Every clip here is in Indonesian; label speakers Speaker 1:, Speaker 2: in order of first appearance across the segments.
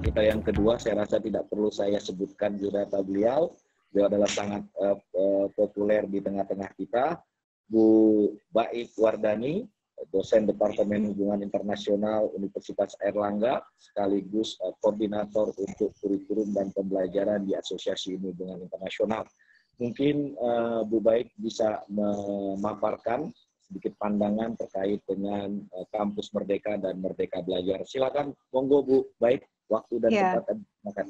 Speaker 1: kita yang kedua, saya rasa tidak perlu saya sebutkan biodata beliau. Beliau adalah sangat populer di tengah-tengah kita. Bu Baik Wardani, dosen Departemen Hubungan Internasional Universitas Airlangga, sekaligus koordinator untuk kurikulum dan pembelajaran di Asosiasi Ilmu Hubungan Internasional. Mungkin Bu Baik bisa memaparkan sedikit pandangan terkait dengan Kampus Merdeka dan Merdeka Belajar. Silakan, monggo Bu Baik, waktu dan tempat. Makan.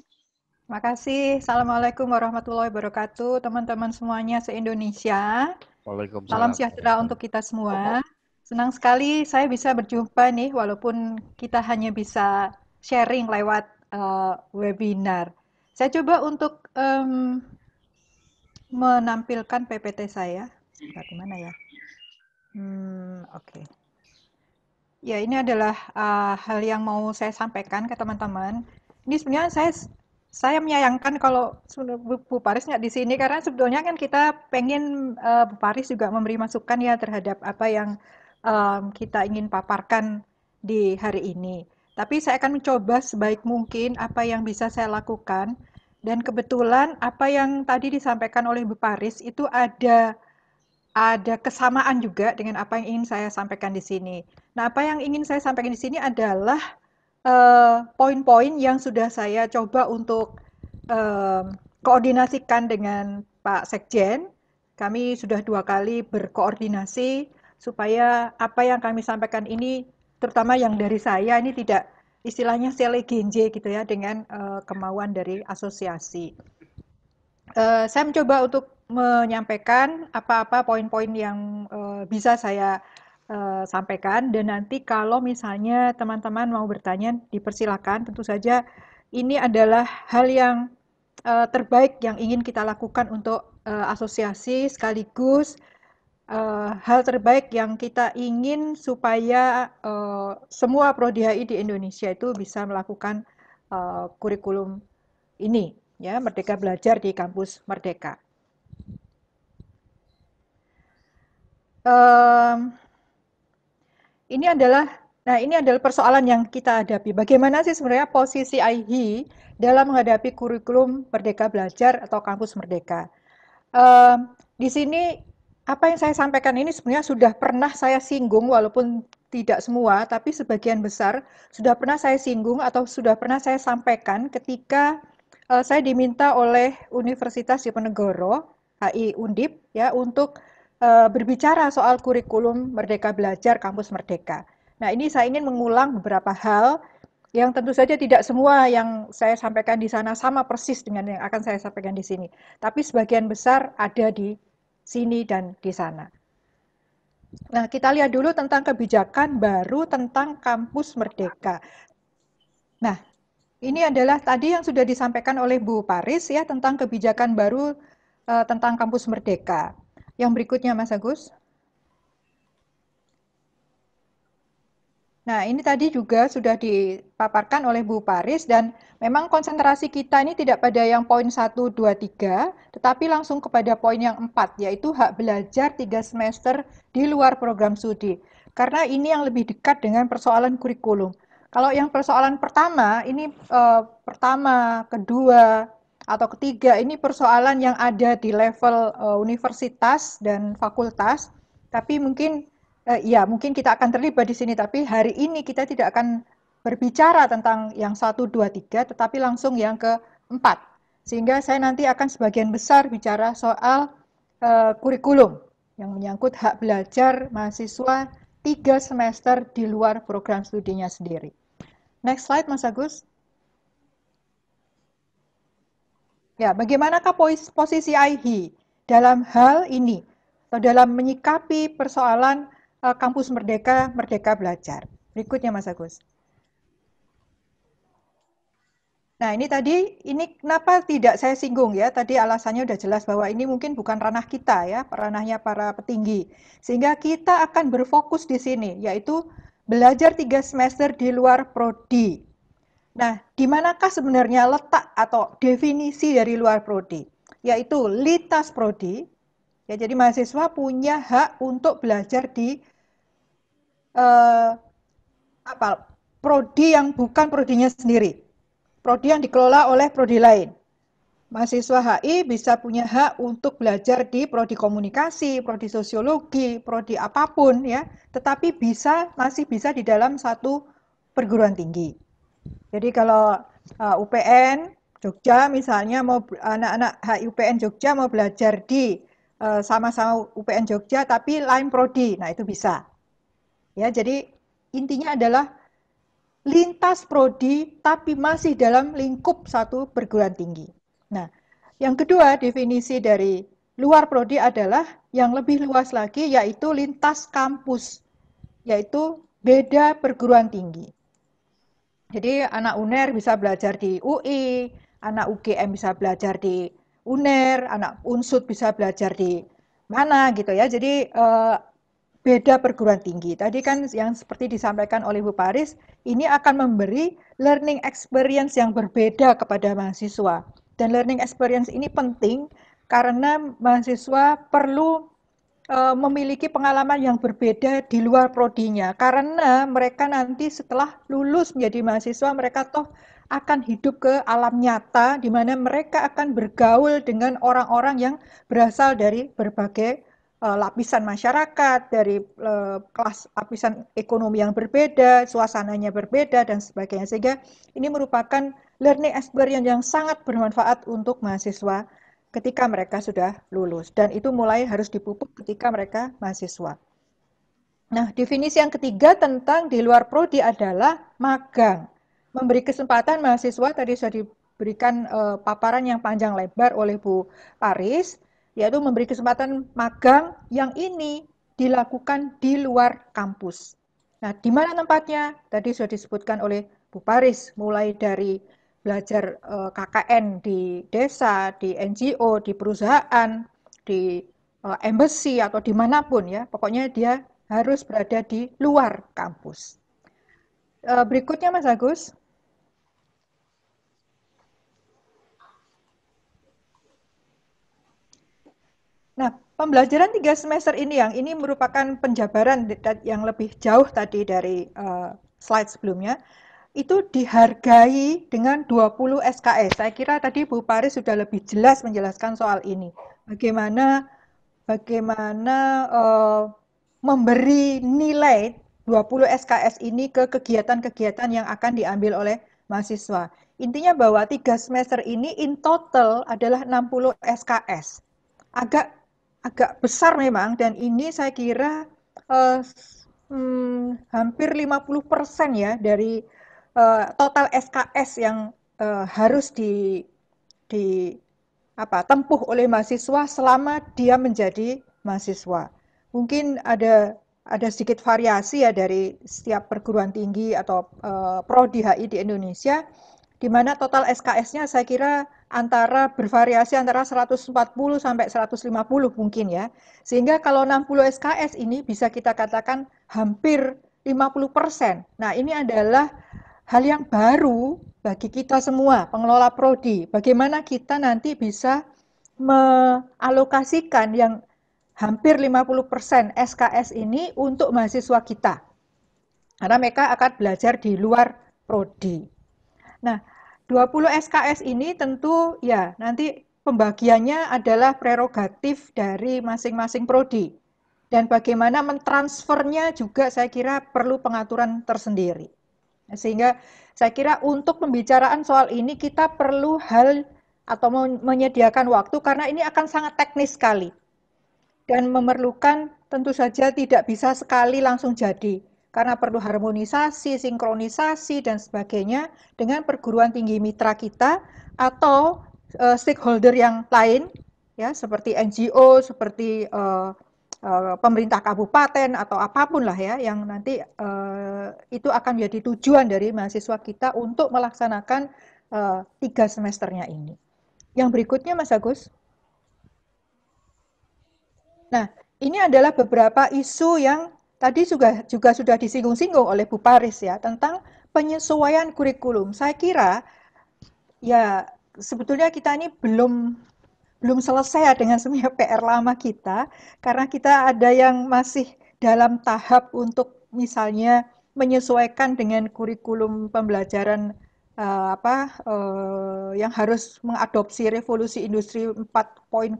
Speaker 2: Terima kasih. Assalamualaikum warahmatullahi wabarakatuh, teman-teman semuanya se-Indonesia.
Speaker 3: Waalaikumsalam.
Speaker 2: Salam sejahtera untuk kita semua. Senang sekali saya bisa berjumpa nih, walaupun kita hanya bisa sharing lewat webinar. Saya coba untuk menampilkan PPT saya. Bagaimana ya? Oke. Ya, ini adalah hal yang mau saya sampaikan ke teman-teman. Ini sebenarnya saya menyayangkan kalau Bu Paris nggak di sini, karena sebetulnya kan kita pengen Bu Paris juga memberi masukan ya terhadap apa yang kita ingin paparkan di hari ini. Tapi saya akan mencoba sebaik mungkin apa yang bisa saya lakukan. Dan kebetulan apa yang tadi disampaikan oleh Bu Paris itu ada kesamaan juga dengan apa yang ingin saya sampaikan di sini. Nah, apa yang ingin saya sampaikan di sini adalah poin-poin yang sudah saya coba untuk koordinasikan dengan Pak Sekjen. Kami sudah 2 kali berkoordinasi supaya apa yang kami sampaikan ini, terutama yang dari saya, ini tidak istilahnya selegenje gitu ya, dengan kemauan dari asosiasi. Saya mencoba untuk menyampaikan apa-apa poin-poin yang bisa saya sampaikan, dan nanti kalau misalnya teman-teman mau bertanya dipersilakan. Tentu saja ini adalah hal yang terbaik yang ingin kita lakukan untuk asosiasi, sekaligus hal terbaik yang kita ingin supaya semua prodi HI di Indonesia itu bisa melakukan kurikulum ini, ya, Merdeka Belajar di Kampus Merdeka. Ini adalah persoalan yang kita hadapi. Bagaimana sih sebenarnya posisi IHI dalam menghadapi kurikulum Merdeka Belajar atau Kampus Merdeka? Di sini apa yang saya sampaikan ini sebenarnya sudah pernah saya singgung, walaupun tidak semua, tapi sebagian besar sudah pernah saya singgung atau sudah pernah saya sampaikan ketika saya diminta oleh Universitas Diponegoro, HI Undip, ya, untuk berbicara soal kurikulum Merdeka Belajar Kampus Merdeka. Nah, ini saya ingin mengulang beberapa hal yang tentu saja tidak semua yang saya sampaikan di sana sama persis dengan yang akan saya sampaikan di sini, tapi sebagian besar ada di sini dan di sana. Nah, kita lihat dulu tentang kebijakan baru tentang Kampus Merdeka. Nah, ini adalah tadi yang sudah disampaikan oleh Bu Paris ya, tentang kebijakan baru tentang Kampus Merdeka. Yang berikutnya, Mas Agus. Nah, ini tadi juga sudah dipaparkan oleh Bu Paris, dan memang konsentrasi kita ini tidak pada yang poin 1, 2, 3, tetapi langsung kepada poin yang 4, yaitu hak belajar 3 semester di luar program studi. Karena ini yang lebih dekat dengan persoalan kurikulum. Kalau yang persoalan pertama, ini pertama, kedua, atau ketiga, ini persoalan yang ada di level universitas dan fakultas, tapi mungkin mungkin kita akan terlibat di sini, tapi hari ini kita tidak akan berbicara tentang yang 1, 2, 3, tetapi langsung yang keempat. Sehingga saya nanti akan sebagian besar bicara soal kurikulum yang menyangkut hak belajar mahasiswa 3 semester di luar program studinya sendiri. Next slide, Mas Agus. Ya, bagaimanakah posisi IHI dalam hal ini, atau dalam menyikapi persoalan Kampus Merdeka, Merdeka Belajar? Berikutnya, Mas Agus. Nah, ini kenapa tidak saya singgung ya? Tadi alasannya sudah jelas bahwa ini mungkin bukan ranah kita ya, ranahnya para petinggi. Sehingga kita akan berfokus di sini, yaitu belajar 3 semester di luar prodi. Nah, di manakah sebenarnya letak atau definisi dari luar prodi? Yaitu lintas prodi. Ya, jadi mahasiswa punya hak untuk belajar di prodi yang bukan prodinya sendiri. prodi yang dikelola oleh prodi lain. Mahasiswa HI bisa punya hak untuk belajar di prodi komunikasi, prodi sosiologi, prodi apapun ya, tetapi masih bisa di dalam satu perguruan tinggi. Jadi kalau UPN Jogja misalnya anak-anak HI UPN Jogja mau belajar di sama-sama UPN Jogja tapi lain prodi, nah itu bisa. Ya, jadi intinya adalah lintas prodi tapi masih dalam lingkup satu perguruan tinggi. Nah, yang kedua definisi dari luar prodi adalah yang lebih luas lagi yaitu lintas kampus, yaitu beda perguruan tinggi. Jadi anak UNER bisa belajar di UI, anak UGM bisa belajar di UNER, anak UNSUD bisa belajar di mana gitu ya. Jadi beda perguruan tinggi. Tadi kan yang seperti disampaikan oleh Bu Paris, ini akan memberi learning experience yang berbeda kepada mahasiswa. Dan learning experience ini penting karena mahasiswa perlu memiliki pengalaman yang berbeda di luar prodinya. Karena mereka nanti setelah lulus menjadi mahasiswa, mereka toh akan hidup ke alam nyata, di mana mereka akan bergaul dengan orang-orang yang berasal dari berbagai lapisan masyarakat, dari kelas lapisan ekonomi yang berbeda, suasananya berbeda, dan sebagainya. Sehingga ini merupakan learning experience yang sangat bermanfaat untuk mahasiswa ketika mereka sudah lulus. Dan itu mulai harus dipupuk ketika mereka mahasiswa. Nah, definisi yang ketiga tentang di luar prodi adalah magang. Memberi kesempatan mahasiswa, tadi sudah diberikan paparan yang panjang lebar oleh Bu Paris, yaitu memberi kesempatan magang yang ini dilakukan di luar kampus. Nah, di mana tempatnya? Tadi sudah disebutkan oleh Bu Paris, mulai dari belajar KKN di desa, di NGO, di perusahaan, di embassy atau dimanapun ya, pokoknya dia harus berada di luar kampus. Berikutnya Mas Agus. Nah, pembelajaran 3 semester ini merupakan penjabaran yang lebih jauh tadi dari slide sebelumnya, itu dihargai dengan 20 SKS. Saya kira tadi Bu Paris sudah lebih jelas menjelaskan soal ini. Bagaimana memberi nilai 20 SKS ini ke kegiatan-kegiatan yang akan diambil oleh mahasiswa. Intinya bahwa 3 semester ini in total adalah 60 SKS. Agak besar memang, dan ini saya kira hampir 50% ya dari total SKS yang harus tempuh oleh mahasiswa selama dia menjadi mahasiswa. Mungkin ada sedikit variasi ya dari setiap perguruan tinggi atau prodi HI di Indonesia, di mana total SKS-nya saya kira bervariasi antara 140 sampai 150 mungkin ya. Sehingga kalau 60 SKS ini bisa kita katakan hampir 50%. Nah, ini adalah hal yang baru bagi kita semua, pengelola prodi. Bagaimana kita nanti bisa mengalokasikan yang hampir 50% SKS ini untuk mahasiswa kita. Karena mereka akan belajar di luar prodi. Nah, 20 SKS ini tentu ya nanti pembagiannya adalah prerogatif dari masing-masing prodi. Dan bagaimana mentransfernya juga saya kira perlu pengaturan tersendiri. Sehingga saya kira untuk pembicaraan soal ini kita perlu menyediakan waktu karena ini akan sangat teknis sekali. Dan memerlukan tentu saja tidak bisa sekali langsung jadi. Karena perlu harmonisasi, sinkronisasi, dan sebagainya dengan perguruan tinggi mitra kita atau stakeholder yang lain, ya seperti NGO, seperti pemerintah kabupaten atau apapun lah ya, yang nanti itu akan menjadi tujuan dari mahasiswa kita untuk melaksanakan 3 semesternya ini. Yang berikutnya Mas Agus. Nah, ini adalah beberapa isu yang tadi juga sudah disinggung-singgung oleh Bu Paris ya, tentang penyesuaian kurikulum. Saya kira ya sebetulnya kita ini belum selesai dengan semua PR lama kita, karena kita ada yang masih dalam tahap untuk misalnya menyesuaikan dengan kurikulum pembelajaran yang harus mengadopsi revolusi industri 4.0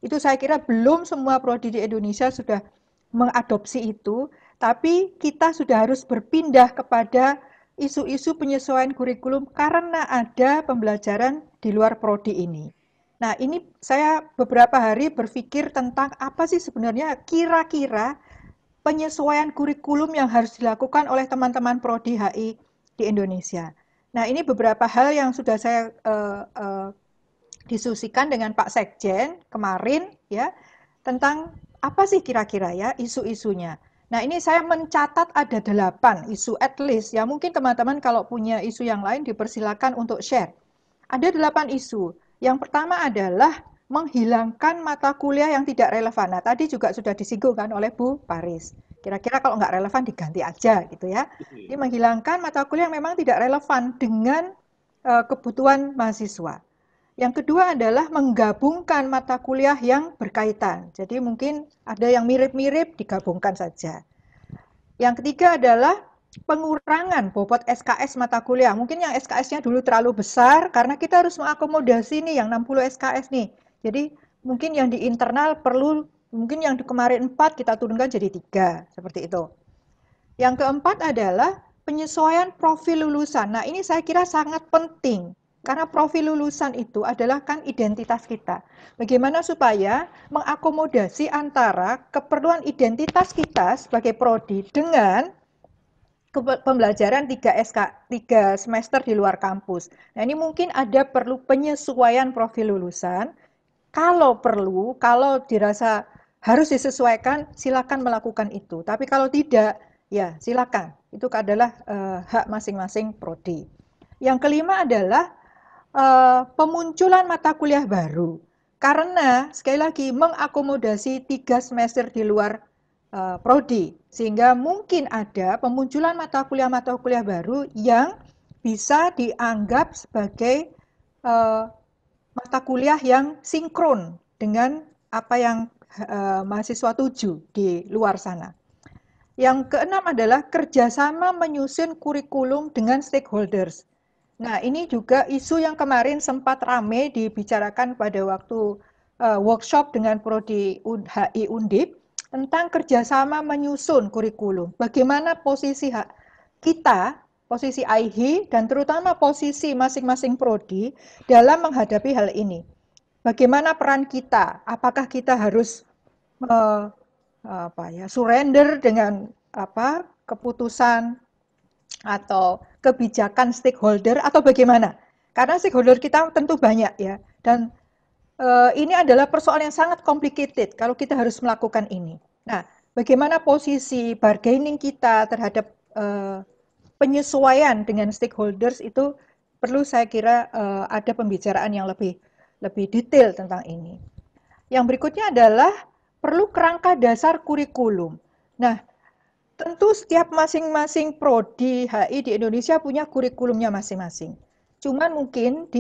Speaker 2: itu saya kira belum semua prodi di Indonesia sudah mengadopsi itu, tapi kita sudah harus berpindah kepada isu-isu penyesuaian kurikulum karena ada pembelajaran di luar prodi ini. Nah, ini saya beberapa hari berpikir tentang apa sih sebenarnya kira-kira penyesuaian kurikulum yang harus dilakukan oleh teman-teman prodi HI di Indonesia. Nah, ini beberapa hal yang sudah saya diskusikan dengan Pak Sekjen kemarin ya tentang apa sih kira-kira ya isu-isunya. Nah, ini saya mencatat ada 8 isu at least ya. Mungkin teman-teman kalau punya isu yang lain dipersilakan untuk share. Ada 8 isu. Yang pertama adalah menghilangkan mata kuliah yang tidak relevan. Nah, tadi juga sudah disinggung kan oleh Bu Paris. Kira-kira kalau nggak relevan diganti aja gitu ya. Ini menghilangkan mata kuliah yang memang tidak relevan dengan kebutuhan mahasiswa. Yang kedua adalah menggabungkan mata kuliah yang berkaitan. Jadi mungkin ada yang mirip-mirip digabungkan saja. Yang ketiga adalah pengurangan bobot SKS mata kuliah. Mungkin yang SKS-nya dulu terlalu besar karena kita harus mengakomodasi nih yang 60 SKS nih. Jadi mungkin yang di internal perlu, mungkin yang di kemarin 4 kita turunkan jadi 3, seperti itu. Yang keempat adalah penyesuaian profil lulusan. Nah, ini saya kira sangat penting. Karena profil lulusan itu adalah kan identitas kita. Bagaimana supaya mengakomodasi antara keperluan identitas kita sebagai prodi dengan pembelajaran 3 semester di luar kampus. Nah, ini mungkin ada perlu penyesuaian profil lulusan. Kalau perlu, kalau dirasa harus disesuaikan, silakan melakukan itu. Tapi kalau tidak, ya silakan. Itu adalah hak masing-masing prodi. Yang kelima adalah pemunculan mata kuliah baru. Karena sekali lagi mengakomodasi 3 semester di luar prodi, sehingga mungkin ada pemunculan mata kuliah baru yang bisa dianggap sebagai mata kuliah yang sinkron dengan apa yang mahasiswa tuju di luar sana. Yang keenam adalah kerjasama menyusun kurikulum dengan stakeholders. Nah, ini juga isu yang kemarin sempat ramai dibicarakan pada waktu workshop dengan Prodi HI Undip tentang kerjasama menyusun kurikulum. Bagaimana posisi kita, posisi IHI, dan terutama posisi masing-masing prodi dalam menghadapi hal ini. Bagaimana peran kita? Apakah kita harus surrender dengan keputusan atau kebijakan stakeholder atau bagaimana? Karena stakeholder kita tentu banyak ya, dan ini adalah persoalan yang sangat complicated kalau kita harus melakukan ini. Nah, bagaimana posisi bargaining kita terhadap penyesuaian dengan stakeholders itu perlu saya kira ada pembicaraan yang lebih detail tentang ini. Yang berikutnya adalah perlu kerangka dasar kurikulum. Nah, tentu setiap masing-masing prodi HI di Indonesia punya kurikulumnya masing-masing. Cuman mungkin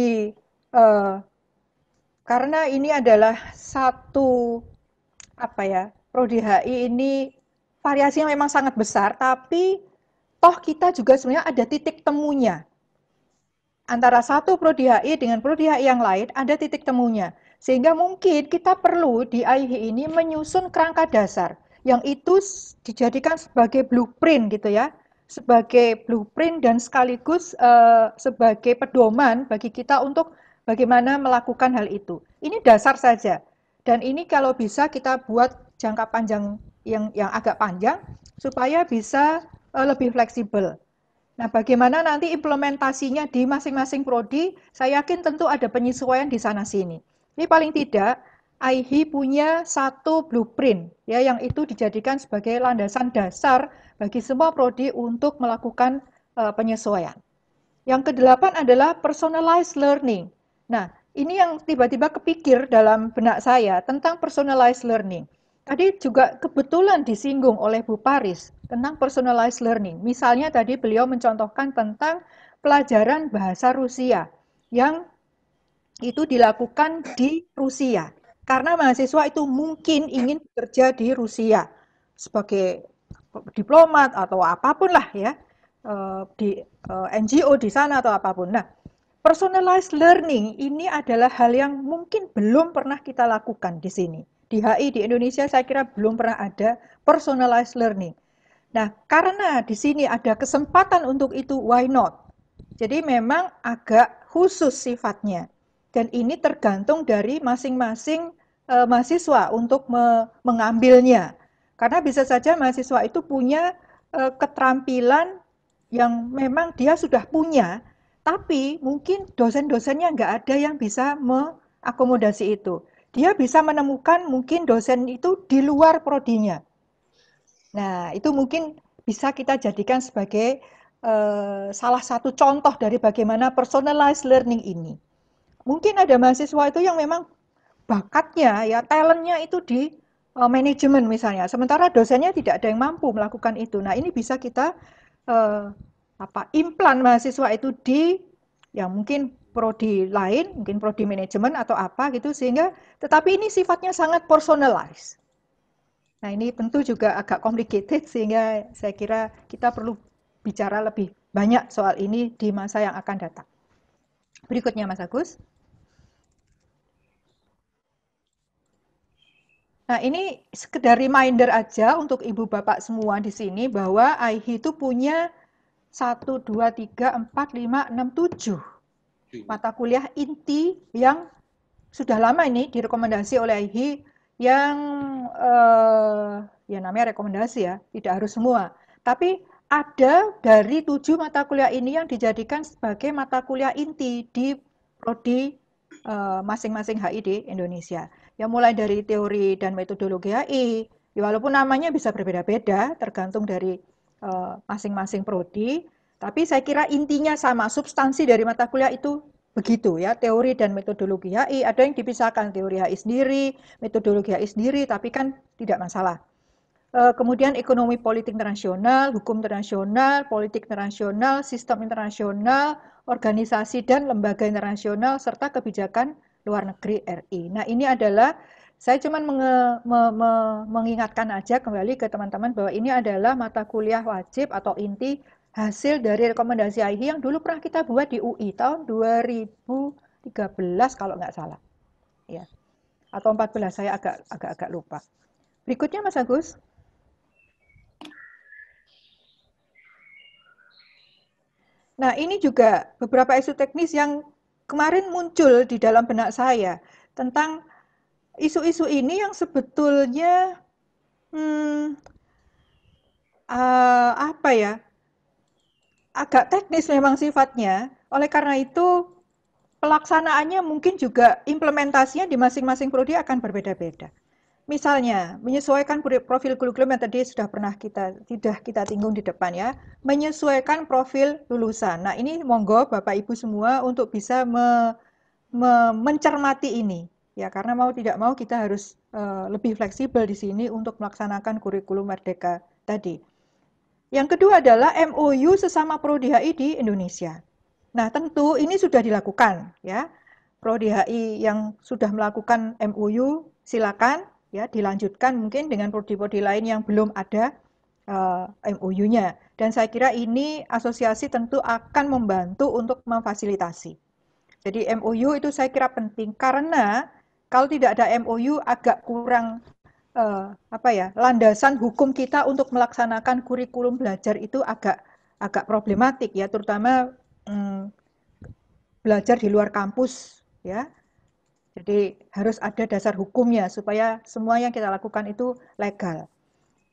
Speaker 2: karena ini adalah satu prodi HI ini variasinya memang sangat besar, tapi toh kita juga sebenarnya ada titik temunya. Antara satu prodi HI dengan prodi HI yang lain ada titik temunya. Sehingga mungkin kita perlu di IHI ini menyusun kerangka dasar yang itu dijadikan sebagai blueprint gitu ya, sebagai blueprint dan sekaligus sebagai pedoman bagi kita untuk bagaimana melakukan hal itu. Ini dasar saja, dan ini kalau bisa kita buat jangka panjang yang agak panjang supaya bisa lebih fleksibel. Nah, bagaimana nanti implementasinya di masing-masing prodi, saya yakin tentu ada penyesuaian di sana-sini. Ini paling tidak IHI punya satu blueprint ya yang itu dijadikan sebagai landasan dasar bagi semua prodi untuk melakukan penyesuaian. Yang kedelapan adalah personalized learning. Nah, ini yang tiba-tiba kepikir dalam benak saya tentang personalized learning. Tadi juga kebetulan disinggung oleh Bu Paris tentang personalized learning. Misalnya tadi beliau mencontohkan tentang pelajaran bahasa Rusia yang itu dilakukan di Rusia. Karena mahasiswa itu mungkin ingin bekerja di Rusia sebagai diplomat atau apapun lah ya. di NGO di sana atau apapun. Nah, personalized learning ini adalah hal yang mungkin belum pernah kita lakukan di sini. Di HI di Indonesia saya kira belum pernah ada personalized learning. Nah, karena di sini ada kesempatan untuk itu, why not? Jadi memang agak khusus sifatnya. Dan ini tergantung dari masing-masing mahasiswa untuk mengambilnya. Karena bisa saja mahasiswa itu punya keterampilan yang memang dia sudah punya, tapi mungkin dosen-dosennya nggak ada yang bisa mengakomodasi itu. Dia bisa menemukan mungkin dosen itu di luar prodinya. Nah, itu mungkin bisa kita jadikan sebagai salah satu contoh dari bagaimana personalized learning ini. Mungkin ada mahasiswa itu yang memang bakatnya, ya talentnya itu di manajemen misalnya, sementara dosennya tidak ada yang mampu melakukan itu. Nah, ini bisa kita implan mahasiswa itu di yang mungkin prodi lain, mungkin prodi manajemen atau apa gitu, sehingga tetapi ini sifatnya sangat personalized. Nah, ini tentu juga agak complicated sehingga saya kira kita perlu bicara lebih banyak soal ini di masa yang akan datang. Berikutnya Mas Agus. Nah, ini sekedar reminder aja untuk Ibu Bapak semua di sini bahwa IHI itu punya 1, 2, 3, 4, 5, 6, 7 mata kuliah inti yang sudah lama ini direkomendasi oleh IHI yang ya namanya rekomendasi ya, tidak harus semua. Tapi ada dari 7 mata kuliah ini yang dijadikan sebagai mata kuliah inti di prodi masing-masing HI di Indonesia. Ya mulai dari teori dan metodologi HI, ya walaupun namanya bisa berbeda-beda tergantung dari masing-masing prodi, tapi saya kira intinya sama, substansi dari mata kuliah itu begitu ya, teori dan metodologi HI, ada yang dipisahkan teori HI sendiri, metodologi HI sendiri, tapi kan tidak masalah. Kemudian ekonomi politik internasional, hukum internasional, politik internasional, sistem internasional, organisasi dan lembaga internasional, serta kebijakan luar negeri RI. Nah, ini adalah saya cuma mengingatkan aja kembali ke teman-teman bahwa ini adalah mata kuliah wajib atau inti hasil dari rekomendasi IHI yang dulu pernah kita buat di UI tahun 2013 kalau nggak salah. Ya. Atau 14, saya agak lupa. Berikutnya Mas Agus. Nah, ini juga beberapa isu teknis yang kemarin muncul di dalam benak saya tentang isu-isu ini yang sebetulnya apa ya, agak teknis memang sifatnya. Oleh karena itu pelaksanaannya mungkin juga implementasinya di masing-masing prodi akan berbeda-beda. Misalnya, menyesuaikan profil kurikulum yang tadi sudah kita tinggung di depan ya, menyesuaikan profil lulusan. Nah, ini monggo Bapak Ibu semua untuk bisa mencermati ini ya, karena mau tidak mau kita harus lebih fleksibel di sini untuk melaksanakan kurikulum Merdeka tadi. Yang kedua adalah MOU sesama prodi HI di Indonesia. Nah, tentu ini sudah dilakukan ya. Prodi HI yang sudah melakukan MOU silakan ya dilanjutkan mungkin dengan prodi-prodi lain yang belum ada MOU-nya. Dan saya kira ini asosiasi tentu akan membantu untuk memfasilitasi. Jadi MOU itu saya kira penting karena kalau tidak ada MOU agak kurang landasan hukum kita untuk melaksanakan kurikulum belajar itu agak problematik ya, terutama belajar di luar kampus ya. Jadi harus ada dasar hukumnya supaya semua yang kita lakukan itu legal.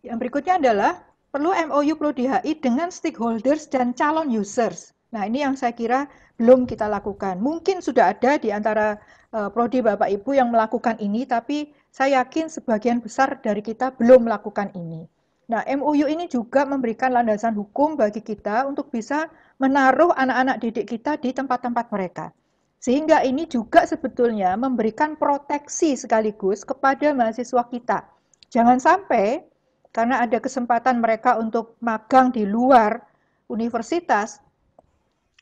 Speaker 2: Yang berikutnya adalah perlu MOU Prodi HI dengan stakeholders dan calon users. Nah, ini yang saya kira belum kita lakukan. Mungkin sudah ada di antara prodi Bapak Ibu yang melakukan ini, tapi saya yakin sebagian besar dari kita belum melakukan ini. Nah, MOU ini juga memberikan landasan hukum bagi kita untuk bisa menaruh anak-anak didik kita di tempat-tempat mereka. Sehingga ini juga sebetulnya memberikan proteksi sekaligus kepada mahasiswa kita. Jangan sampai karena ada kesempatan mereka untuk magang di luar universitas,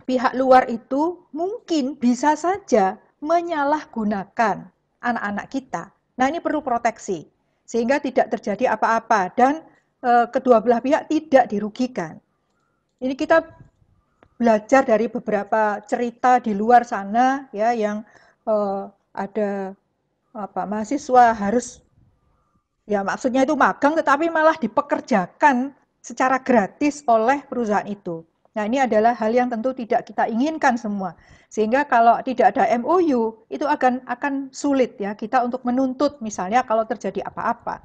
Speaker 2: pihak luar itu mungkin bisa saja menyalahgunakan anak-anak kita. Nah, ini perlu proteksi sehingga tidak terjadi apa-apa dan kedua belah pihak tidak dirugikan. Ini kita belajar dari beberapa cerita di luar sana ya yang ada mahasiswa harus, ya maksudnya itu magang tetapi malah dipekerjakan secara gratis oleh perusahaan itu. Nah, ini adalah hal yang tentu tidak kita inginkan semua. Sehingga kalau tidak ada MOU, itu akan sulit ya kita untuk menuntut misalnya kalau terjadi apa-apa.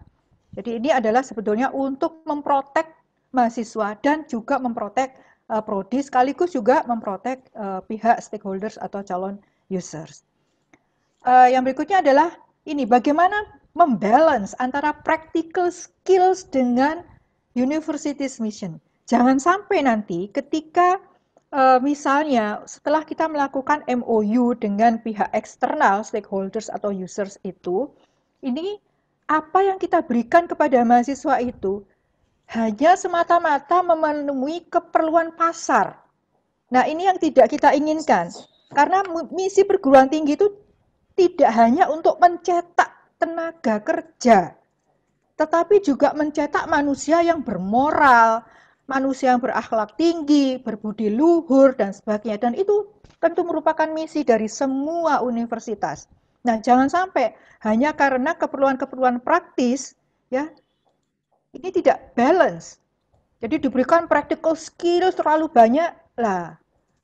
Speaker 2: Jadi ini adalah sebetulnya untuk memprotek mahasiswa dan juga memprotek prodi sekaligus juga memprotek pihak stakeholders atau calon users. Yang berikutnya adalah ini, bagaimana membalance antara practical skills dengan university's mission. Jangan sampai nanti ketika misalnya setelah kita melakukan MOU dengan pihak eksternal, stakeholders atau users itu, ini apa yang kita berikan kepada mahasiswa itu hanya semata-mata memenuhi keperluan pasar. Nah, ini yang tidak kita inginkan. Karena misi perguruan tinggi itu tidak hanya untuk mencetak tenaga kerja, tetapi juga mencetak manusia yang bermoral, manusia yang berakhlak tinggi, berbudi luhur, dan sebagainya. Dan itu tentu merupakan misi dari semua universitas. Nah, jangan sampai hanya karena keperluan-keperluan praktis, ya, ini tidak balance. Jadi diberikan practical skill terlalu banyak, lah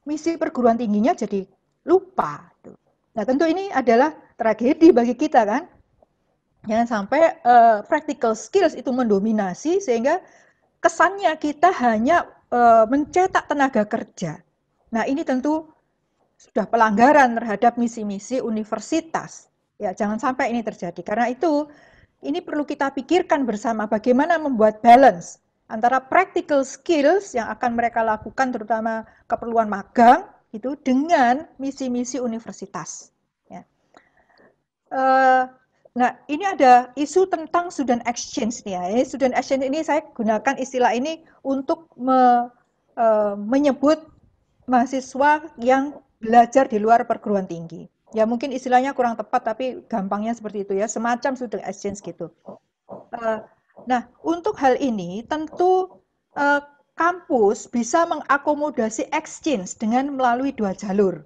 Speaker 2: misi perguruan tingginya jadi lupa. Nah, tentu ini adalah tragedi bagi kita kan. Jangan sampai practical skills itu mendominasi sehingga kesannya kita hanya mencetak tenaga kerja. Nah, ini tentu sudah pelanggaran terhadap misi-misi universitas. Ya, jangan sampai ini terjadi. Karena itu ini perlu kita pikirkan bersama bagaimana membuat balance antara practical skills yang akan mereka lakukan terutama keperluan magang itu dengan misi-misi universitas. Ya. Nah, ini ada isu tentang student exchange nih ya. Student exchange ini saya gunakan istilah ini untuk menyebut mahasiswa yang belajar di luar perguruan tinggi. Ya mungkin istilahnya kurang tepat tapi gampangnya seperti itu ya, semacam student exchange gitu. Nah, untuk hal ini tentu kampus bisa mengakomodasi exchange dengan melalui dua jalur.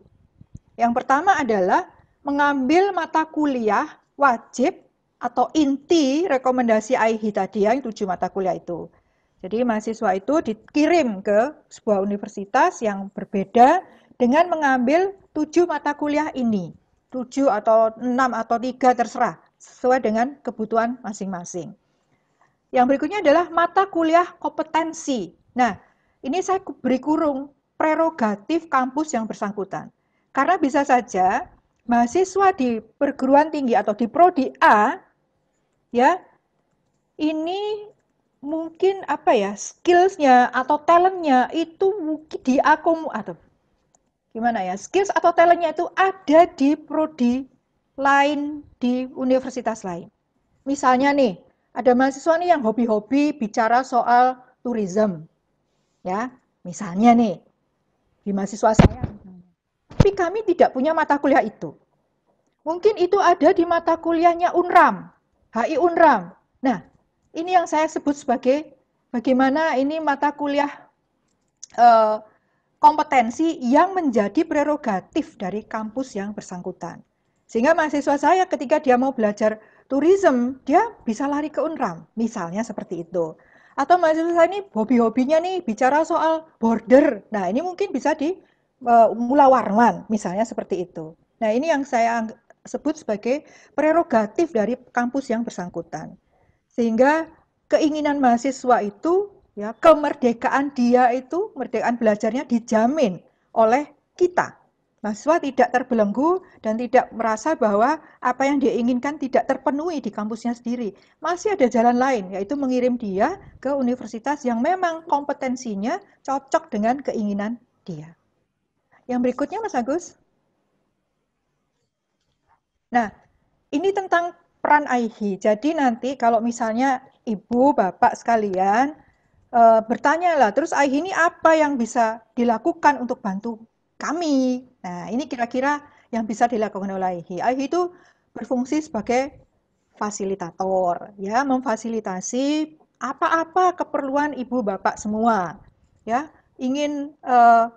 Speaker 2: Yang pertama adalah mengambil mata kuliah wajib atau inti rekomendasi AIHI tadi yang 7 mata kuliah itu. Jadi mahasiswa itu dikirim ke sebuah universitas yang berbeda dengan mengambil 7 mata kuliah ini. 7 atau 6 atau 3 terserah, sesuai dengan kebutuhan masing-masing. Yang berikutnya adalah mata kuliah kompetensi. Nah, ini saya beri kurung prerogatif kampus yang bersangkutan. Karena bisa saja mahasiswa di perguruan tinggi atau di prodi A ya ini mungkin skillsnya atau talentnya itu mungkin atau gimana ya, skills atau talentnya itu ada di prodi lain di universitas lain. Misalnya nih, ada mahasiswa nih yang hobi-hobi bicara soal tourism, ya, misalnya nih di mahasiswa saya. Tapi kami tidak punya mata kuliah itu. Mungkin itu ada di mata kuliahnya UNRAM, HI UNRAM. Nah, ini yang saya sebut sebagai bagaimana ini mata kuliah kompetensi yang menjadi prerogatif dari kampus yang bersangkutan. Sehingga mahasiswa saya ketika dia mau belajar tourism, dia bisa lari ke UNRAM, misalnya seperti itu. Atau mahasiswa saya ini hobi-hobinya nih bicara soal border. Nah, ini mungkin bisa di Mula Warman, misalnya seperti itu. Nah, ini yang saya sebut sebagai prerogatif dari kampus yang bersangkutan. Sehingga keinginan mahasiswa itu, ya, kemerdekaan dia itu, kemerdekaan belajarnya dijamin oleh kita. Mahasiswa tidak terbelenggu dan tidak merasa bahwa apa yang dia inginkan tidak terpenuhi di kampusnya sendiri. Masih ada jalan lain, yaitu mengirim dia ke universitas yang memang kompetensinya cocok dengan keinginan dia. Yang berikutnya, Mas Agus. Nah, ini tentang peran AIHI. Jadi nanti kalau misalnya Ibu, Bapak sekalian bertanyalah, terus AIHI ini apa yang bisa dilakukan untuk bantu kami? Nah, ini kira-kira yang bisa dilakukan oleh AIHI. AIHI itu berfungsi sebagai fasilitator, ya, memfasilitasi apa-apa keperluan Ibu, Bapak semua, ya. ingin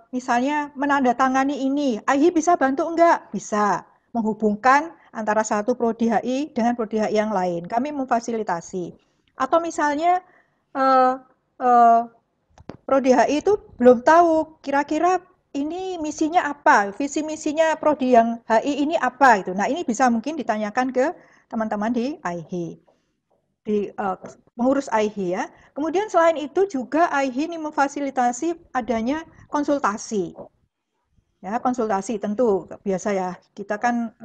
Speaker 2: misalnya menandatangani ini, IHI bisa bantu enggak? Bisa. Menghubungkan antara satu prodi HI dengan prodi HI yang lain. Kami memfasilitasi. Atau misalnya eh, eh, prodi HI itu belum tahu kira-kira ini misinya apa, visi misinya prodi yang HI ini apa itu. Nah, ini bisa mungkin ditanyakan ke teman-teman di IHI, di pengurus IHI ya. Kemudian selain itu juga IHI ini memfasilitasi adanya konsultasi. Ya, konsultasi tentu biasa ya. Kita kan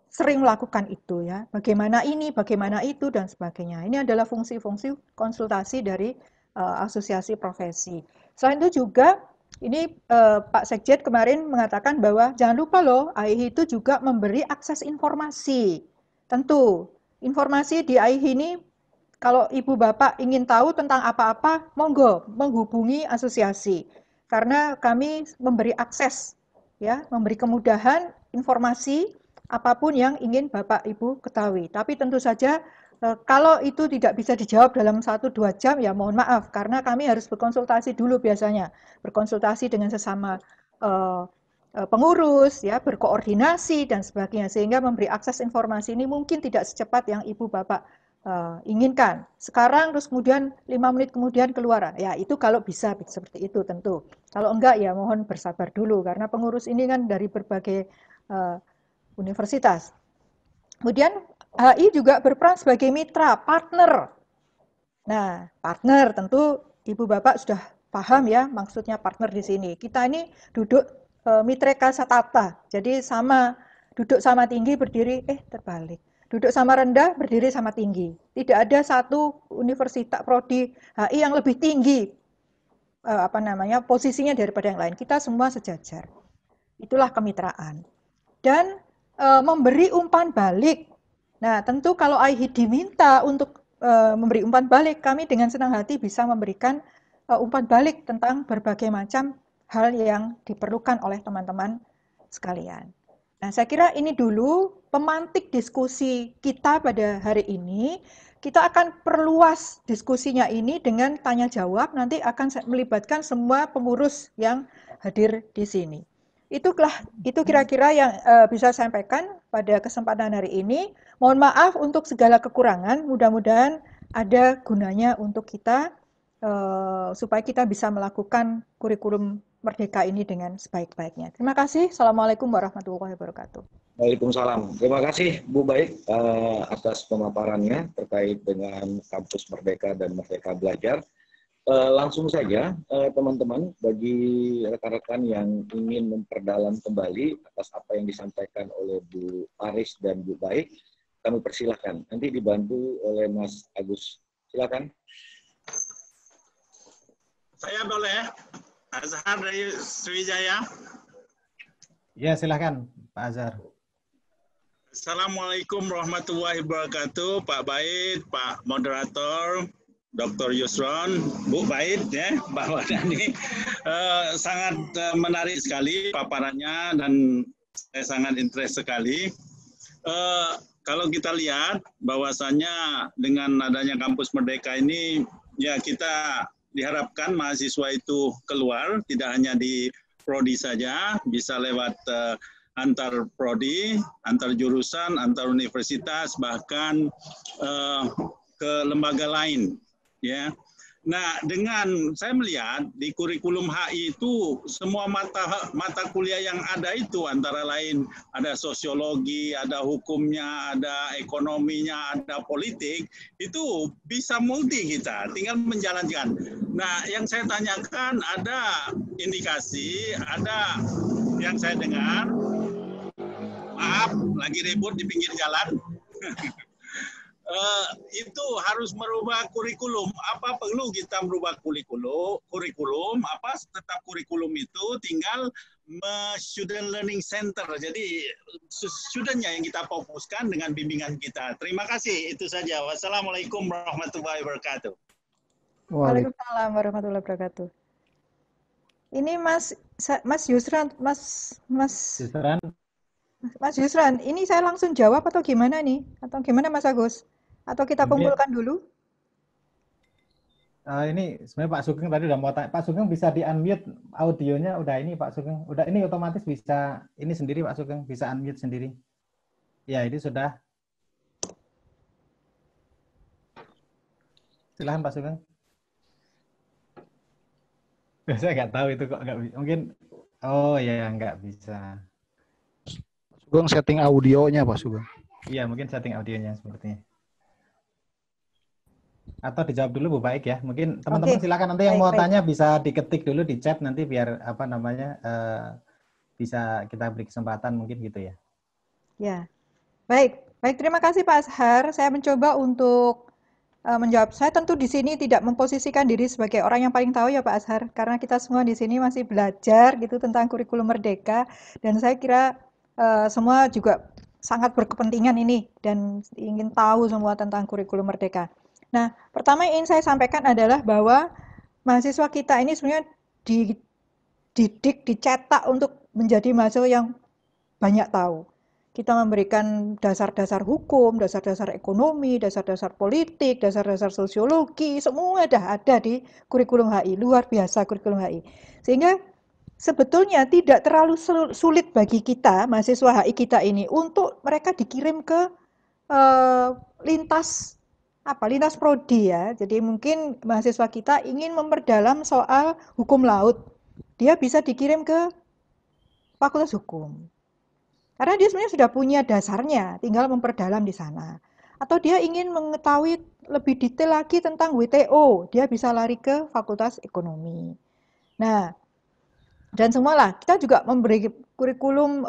Speaker 2: sering melakukan itu ya. Bagaimana ini, bagaimana itu dan sebagainya. Ini adalah fungsi-fungsi konsultasi dari asosiasi profesi. Selain itu juga ini Pak Sekjen kemarin mengatakan bahwa jangan lupa loh, AIHI itu juga memberi akses informasi. Tentu, informasi di AIHI ini kalau Ibu Bapak ingin tahu tentang apa-apa, monggo menghubungi asosiasi. Karena kami memberi akses, ya, memberi kemudahan informasi apapun yang ingin Bapak Ibu ketahui. Tapi tentu saja kalau itu tidak bisa dijawab dalam 1-2 jam, ya mohon maaf, karena kami harus berkonsultasi dulu biasanya. Berkonsultasi dengan sesama pengurus, ya, berkoordinasi dan sebagainya. Sehingga memberi akses informasi ini mungkin tidak secepat yang Ibu Bapak inginkan. Sekarang terus kemudian 5 menit kemudian keluar. Ya, itu kalau bisa seperti itu tentu. Kalau enggak ya mohon bersabar dulu karena pengurus ini kan dari berbagai universitas. Kemudian HI juga berperan sebagai mitra, partner. Nah, partner tentu Ibu Bapak sudah paham ya maksudnya partner di sini. Kita ini duduk mitreka satata. Jadi sama duduk sama tinggi berdiri terbalik. Duduk sama rendah, berdiri sama tinggi. Tidak ada satu universitas prodi HI yang lebih tinggi posisinya daripada yang lain. Kita semua sejajar. Itulah kemitraan. Dan memberi umpan balik. Nah, tentu kalau IHI diminta untuk memberi umpan balik, kami dengan senang hati bisa memberikan umpan balik tentang berbagai macam hal yang diperlukan oleh teman-teman sekalian. Nah, saya kira ini dulu pemantik diskusi kita pada hari ini. Kita akan perluas diskusinya ini dengan tanya jawab, nanti akan melibatkan semua pengurus yang hadir di sini. Itu kira-kira yang bisa saya sampaikan pada kesempatan hari ini. Mohon maaf untuk segala kekurangan, mudah-mudahan ada gunanya untuk kita supaya kita bisa melakukan kurikulum Merdeka ini dengan sebaik-baiknya. Terima kasih. Assalamualaikum warahmatullahi wabarakatuh.
Speaker 1: Waalaikumsalam. Terima kasih Bu Baik atas pemaparannya terkait dengan Kampus Merdeka dan Merdeka Belajar. Langsung saja teman-teman, bagi rekan-rekan yang ingin memperdalam kembali atas apa yang disampaikan oleh Bu Aris dan Bu Baik, kami persilahkan. Nanti dibantu oleh Mas Agus. Silakan.
Speaker 3: Saya boleh, Azhar dari Sriwijaya.
Speaker 4: Ya, silakan Pak Azhar.
Speaker 3: Assalamualaikum warahmatullahi wabarakatuh, Pak Baid, Pak Moderator, Dr. Yusron, Bu Baid, ya, Pak Wardani. Sangat menarik sekali paparannya dan saya sangat interest sekali. Kalau kita lihat bahwasannya dengan adanya Kampus Merdeka ini, ya kita diharapkan mahasiswa itu keluar, tidak hanya di prodi saja, bisa lewat antar prodi, antar jurusan, antar universitas, bahkan ke lembaga lain. Ya. Nah, dengan saya melihat di kurikulum HI itu semua mata kuliah yang ada itu antara lain ada sosiologi, ada hukumnya, ada ekonominya, ada politik, itu bisa multi kita, tinggal menjalankan. Nah, yang saya tanyakan ada indikasi, ada yang saya dengar, maaf, lagi ribut di pinggir jalan. Itu harus merubah kurikulum. Apa perlu kita merubah kurikulum? Apa tetap kurikulum itu tinggal student learning center. Jadi studentnya yang kita fokuskan dengan bimbingan kita. Terima kasih. Itu saja. Wassalamualaikum warahmatullahi wabarakatuh.
Speaker 2: Waalaikumsalam warahmatullahi wabarakatuh. Ini Mas Yusran, Mas Yusran, ini saya langsung jawab atau gimana nih? Atau gimana Mas Agus? Atau kita kumpulkan dulu?
Speaker 4: Ini sebenarnya Pak Sugeng tadi udah mau tanya. Pak Sugeng bisa di-unmute audionya, udah ini Pak Sugeng. Udah ini otomatis bisa ini sendiri Pak Sugeng, bisa unmute sendiri. Ya, ini sudah. Silahkan Pak Sugeng. Saya nggak tahu itu kok nggak bisa. Mungkin, oh ya nggak bisa.
Speaker 5: Sugeng setting audionya Pak Sugeng.
Speaker 4: Iya, mungkin setting audionya sepertinya. Atau dijawab dulu Bu Baik ya. Mungkin teman-teman silakan nanti yang mau tanya bisa diketik dulu di chat nanti biar apa namanya bisa kita beri kesempatan mungkin gitu ya.
Speaker 2: Ya, baik. Terima kasih Pak Azhar. Saya mencoba untuk menjawab. Saya tentu di sini tidak memposisikan diri sebagai orang yang paling tahu ya Pak Azhar, karena kita semua di sini masih belajar gitu tentang kurikulum merdeka, dan saya kira semua juga sangat berkepentingan ini dan ingin tahu semua tentang kurikulum merdeka. Nah, pertama yang ingin saya sampaikan adalah bahwa mahasiswa kita ini sebenarnya dididik, dicetak untuk menjadi mahasiswa yang banyak tahu. Kita memberikan dasar-dasar hukum, dasar-dasar ekonomi, dasar-dasar politik, dasar-dasar sosiologi, semua ada di kurikulum HI, luar biasa kurikulum HI. Sehingga sebetulnya tidak terlalu sulit bagi kita, mahasiswa HI kita ini, untuk mereka dikirim ke lintas prodi ya. Jadi mungkin mahasiswa kita ingin memperdalam soal hukum laut, dia bisa dikirim ke Fakultas Hukum. Karena dia sebenarnya sudah punya dasarnya, tinggal memperdalam di sana. Atau dia ingin mengetahui lebih detail lagi tentang WTO, dia bisa lari ke Fakultas Ekonomi. Nah, dan semualah kita juga memberi kurikulum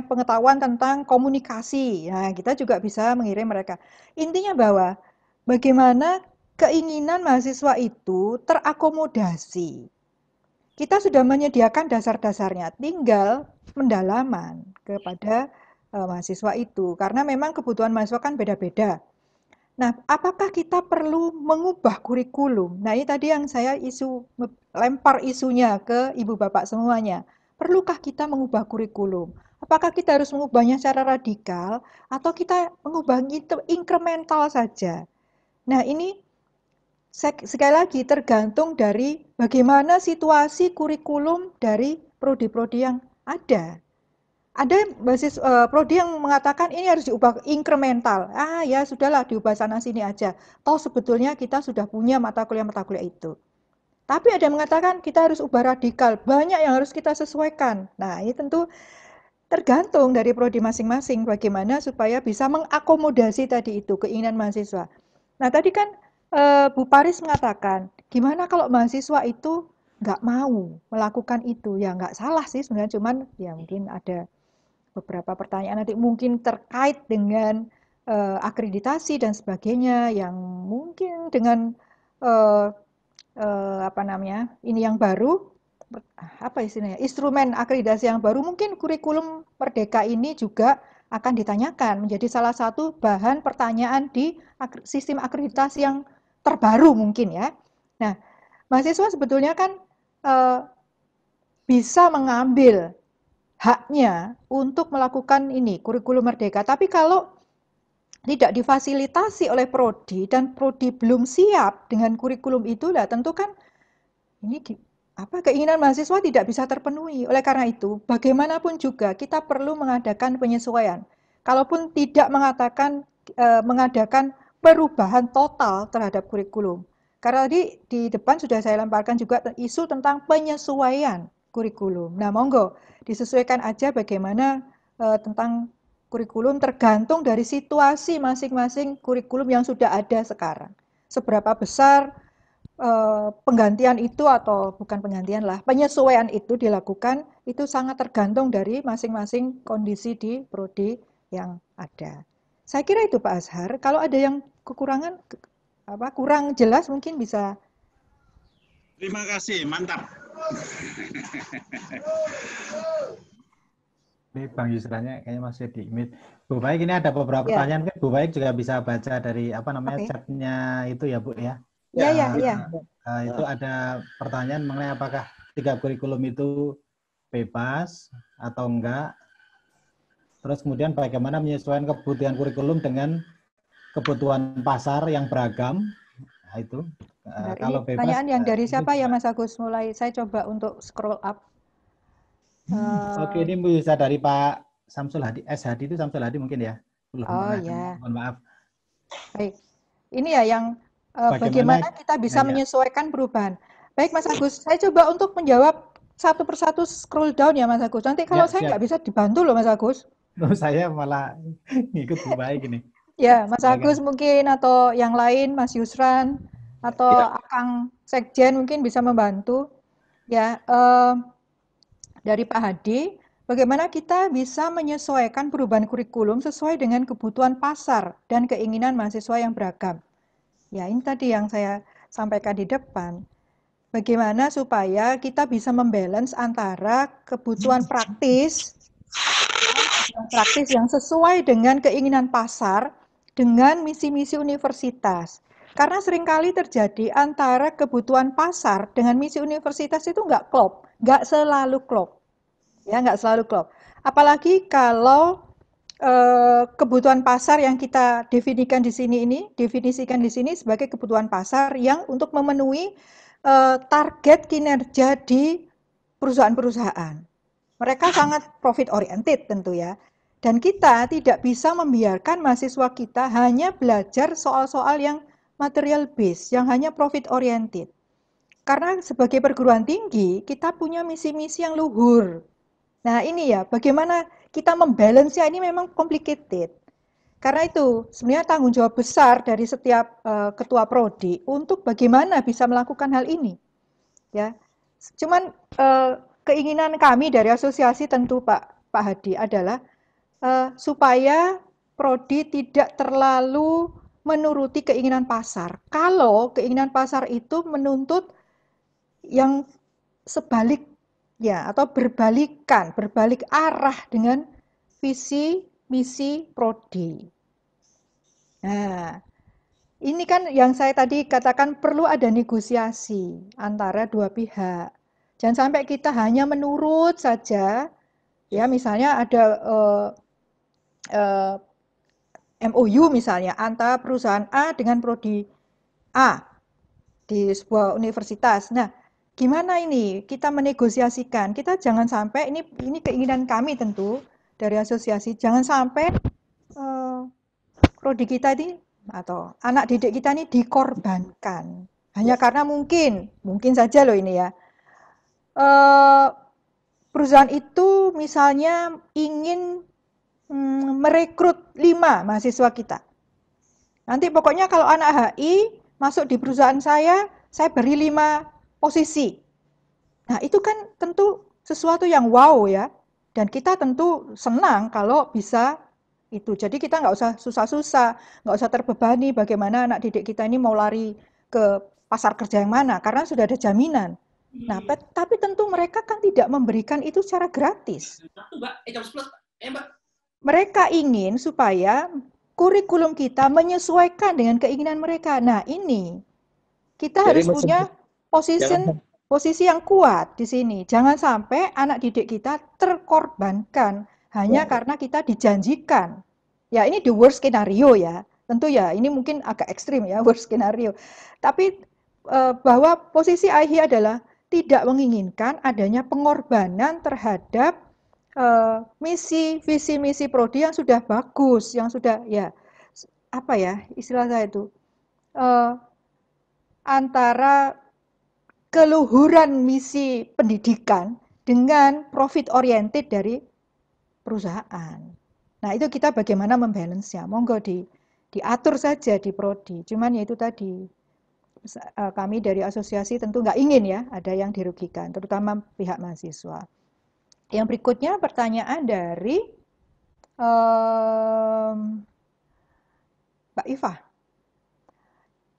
Speaker 2: pengetahuan tentang komunikasi. Nah, kita juga bisa mengirim mereka. Intinya bahwa bagaimana keinginan mahasiswa itu terakomodasi. Kita sudah menyediakan dasar-dasarnya, tinggal pendalaman kepada mahasiswa itu, karena memang kebutuhan mahasiswa kan beda-beda. Nah, apakah kita perlu mengubah kurikulum? Nah, ini tadi yang saya lempar isunya ke Ibu Bapak semuanya. Perlukah kita mengubah kurikulum? Apakah kita harus mengubahnya secara radikal atau kita mengubahnya itu incremental saja? Nah, ini sekali lagi tergantung dari bagaimana situasi kurikulum dari prodi-prodi yang ada. Ada basis prodi yang mengatakan ini harus diubah incremental. Ya sudahlah diubah sana sini aja. Toh sebetulnya kita sudah punya mata kuliah itu. Tapi ada yang mengatakan kita harus ubah radikal. Banyak yang harus kita sesuaikan. Nah, ini tentu tergantung dari prodi masing-masing bagaimana supaya bisa mengakomodasi tadi itu keinginan mahasiswa. Nah, tadi kan Bu Paris mengatakan, gimana kalau mahasiswa itu nggak mau melakukan itu? Ya nggak salah sih sebenarnya, cuman ya mungkin ada beberapa pertanyaan nanti mungkin terkait dengan akreditasi dan sebagainya yang mungkin dengan ini yang baru, instrumen akreditasi yang baru, mungkin kurikulum merdeka ini juga akan ditanyakan menjadi salah satu bahan pertanyaan di sistem akreditasi yang terbaru mungkin ya. Nah, mahasiswa sebetulnya kan bisa mengambil haknya untuk melakukan ini kurikulum merdeka. Tapi kalau tidak difasilitasi oleh prodi dan prodi belum siap dengan kurikulum itu, lah tentu kan ini keinginan mahasiswa tidak bisa terpenuhi. Oleh karena itu, bagaimanapun juga kita perlu mengadakan penyesuaian. Kalaupun tidak mengadakan perubahan total terhadap kurikulum. Karena di depan sudah saya lemparkan juga isu tentang penyesuaian kurikulum. Nah, monggo disesuaikan aja bagaimana tentang kurikulum tergantung dari situasi masing-masing kurikulum yang sudah ada sekarang. Seberapa besar penggantian itu atau bukan penggantian lah, penyesuaian itu dilakukan itu sangat tergantung dari masing-masing kondisi di prodi yang ada. Saya kira itu Pak Azhar. Kalau ada yang kekurangan, kurang jelas mungkin bisa.
Speaker 3: Terima kasih, mantap.
Speaker 4: Ini Bang Yusranya kayaknya masih di mute. Bu Baik, ini ada beberapa pertanyaan. Bu Baik juga bisa baca dari chatnya itu ya Bu ya.
Speaker 2: Iya.
Speaker 4: Itu ada pertanyaan mengenai apakah 3 kurikulum itu bebas atau enggak. Terus kemudian bagaimana menyesuaikan kebutuhan kurikulum dengan kebutuhan pasar yang beragam. Nah, itu
Speaker 2: Bentar, ini
Speaker 4: kalau bebas
Speaker 2: pertanyaan yang dari
Speaker 4: itu
Speaker 2: siapa ya
Speaker 4: juga.
Speaker 2: Mas Agus? Mulai saya coba untuk scroll up.
Speaker 4: Oke, ini bisa dari Pak Samsul Hadi. Hadi itu Samsul Hadi mungkin ya. Belum
Speaker 2: Oh
Speaker 4: pernah
Speaker 2: ya,
Speaker 4: mohon maaf.
Speaker 2: baik. Ini ya yang
Speaker 4: Bagaimana
Speaker 2: bagaimana kita bisa
Speaker 4: ya,
Speaker 2: menyesuaikan perubahan. Baik Mas Agus, saya coba untuk menjawab satu persatu scroll down ya Mas Agus. Nanti kalau
Speaker 4: ya
Speaker 2: saya nggak
Speaker 4: siap.
Speaker 2: bisa dibantu loh Mas Agus.
Speaker 4: Saya malah ngikut Bu Baik ini.
Speaker 2: Ya, Mas Agus
Speaker 4: Silakan.
Speaker 2: mungkin atau yang lain, Mas Yusran atau
Speaker 1: Ya,
Speaker 2: Akang Sekjen mungkin bisa membantu. Ya, dari Pak Hadi, bagaimana kita bisa menyesuaikan perubahan kurikulum sesuai dengan kebutuhan pasar dan keinginan mahasiswa yang beragam. Ya, ini tadi yang saya sampaikan di depan. Bagaimana supaya kita bisa membalance antara kebutuhan praktis yang sesuai dengan keinginan pasar dengan misi-misi universitas. Karena seringkali terjadi antara kebutuhan pasar dengan misi universitas itu nggak klop, nggak selalu klop. Ya, nggak selalu klop. Apalagi kalau kebutuhan pasar yang kita definisikan di sini sebagai kebutuhan pasar yang untuk memenuhi target kinerja di perusahaan-perusahaan. Mereka sangat profit oriented tentu ya. Dan kita tidak bisa membiarkan mahasiswa kita hanya belajar soal-soal yang material base, yang hanya profit oriented. Karena sebagai perguruan tinggi, kita punya misi-misi yang luhur. Nah ini ya, bagaimana kita membalance-nya ini memang complicated. Karena itu sebenarnya tanggung jawab besar dari setiap ketua prodi untuk bagaimana bisa melakukan hal ini. Ya, cuman keinginan kami dari asosiasi tentu Pak Hadi adalah supaya prodi tidak terlalu menuruti keinginan pasar. Kalau keinginan pasar itu menuntut yang sebalik ya atau berbalik arah dengan visi misi prodi. Nah, ini kan yang saya tadi katakan perlu ada negosiasi antara dua pihak. Jangan sampai kita hanya menurut saja, ya misalnya ada MOU misalnya antara perusahaan A dengan prodi A di sebuah universitas. Nah, gimana ini kita menegosiasikan? Kita jangan sampai ini keinginan kami tentu dari asosiasi, jangan sampai prodi kita ini atau anak didik kita ini dikorbankan hanya karena mungkin saja loh ini ya perusahaan itu misalnya ingin merekrut 5 mahasiswa kita. Nanti pokoknya kalau anak HI masuk di perusahaan saya beri 5 posisi. Nah itu kan tentu sesuatu yang wow ya. Dan kita tentu senang kalau bisa itu. Jadi kita nggak usah susah-susah, nggak usah terbebani bagaimana anak didik kita ini mau lari ke pasar kerja yang mana, karena sudah ada jaminan. Nah, tapi tentu mereka kan tidak memberikan itu secara gratis. Mereka ingin supaya kurikulum kita menyesuaikan dengan keinginan mereka. Nah, ini kita harus punya posisi yang kuat di sini. Jangan sampai anak didik kita terkorbankan hanya karena kita dijanjikan. Ya, ini the worst skenario ya. Tentu ya, ini mungkin agak ekstrim ya, worst skenario. Tapi bahwa posisi IHI adalah tidak menginginkan adanya pengorbanan terhadap visi misi prodi yang sudah bagus, yang sudah ya apa ya istilah saya itu antara keluhuran misi pendidikan dengan profit oriented dari perusahaan. Nah itu kita bagaimana membalance-nya, monggo diatur saja di prodi. Cuman ya itu tadi kami dari asosiasi tentu nggak ingin ya ada yang dirugikan, terutama pihak mahasiswa. Yang berikutnya pertanyaan dari Mbak Iva.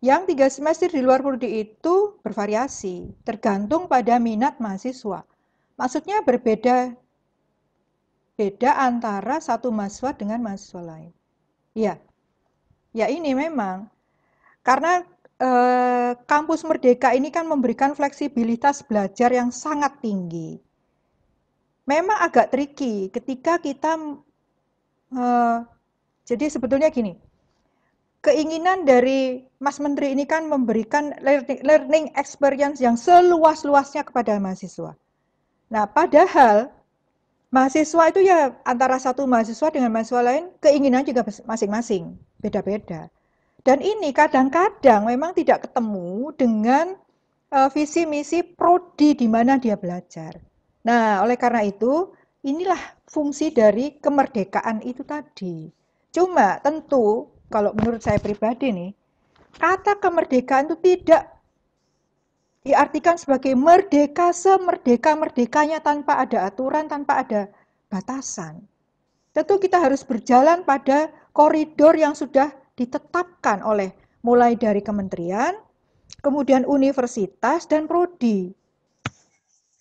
Speaker 2: Yang 3 semester di luar prodi itu bervariasi, tergantung pada minat mahasiswa. Maksudnya berbeda antara satu mahasiswa dengan mahasiswa lain. Ya, ya ini memang karena kampus Merdeka ini kan memberikan fleksibilitas belajar yang sangat tinggi. Memang agak tricky ketika kita jadi sebetulnya gini, keinginan dari Mas Menteri ini kan memberikan learning experience yang seluas-luasnya kepada mahasiswa. Nah, padahal mahasiswa itu ya antara satu mahasiswa dengan mahasiswa lain keinginan juga masing-masing, beda-beda. Dan ini kadang-kadang memang tidak ketemu dengan visi misi prodi di mana dia belajar. Nah, oleh karena itu, inilah fungsi dari kemerdekaan itu tadi. Cuma tentu, kalau menurut saya pribadi nih, kata kemerdekaan itu tidak diartikan sebagai merdeka semerdeka-merdekanya tanpa ada aturan, tanpa ada batasan. Tentu kita harus berjalan pada koridor yang sudah ditetapkan oleh mulai dari kementerian, kemudian universitas, dan prodi.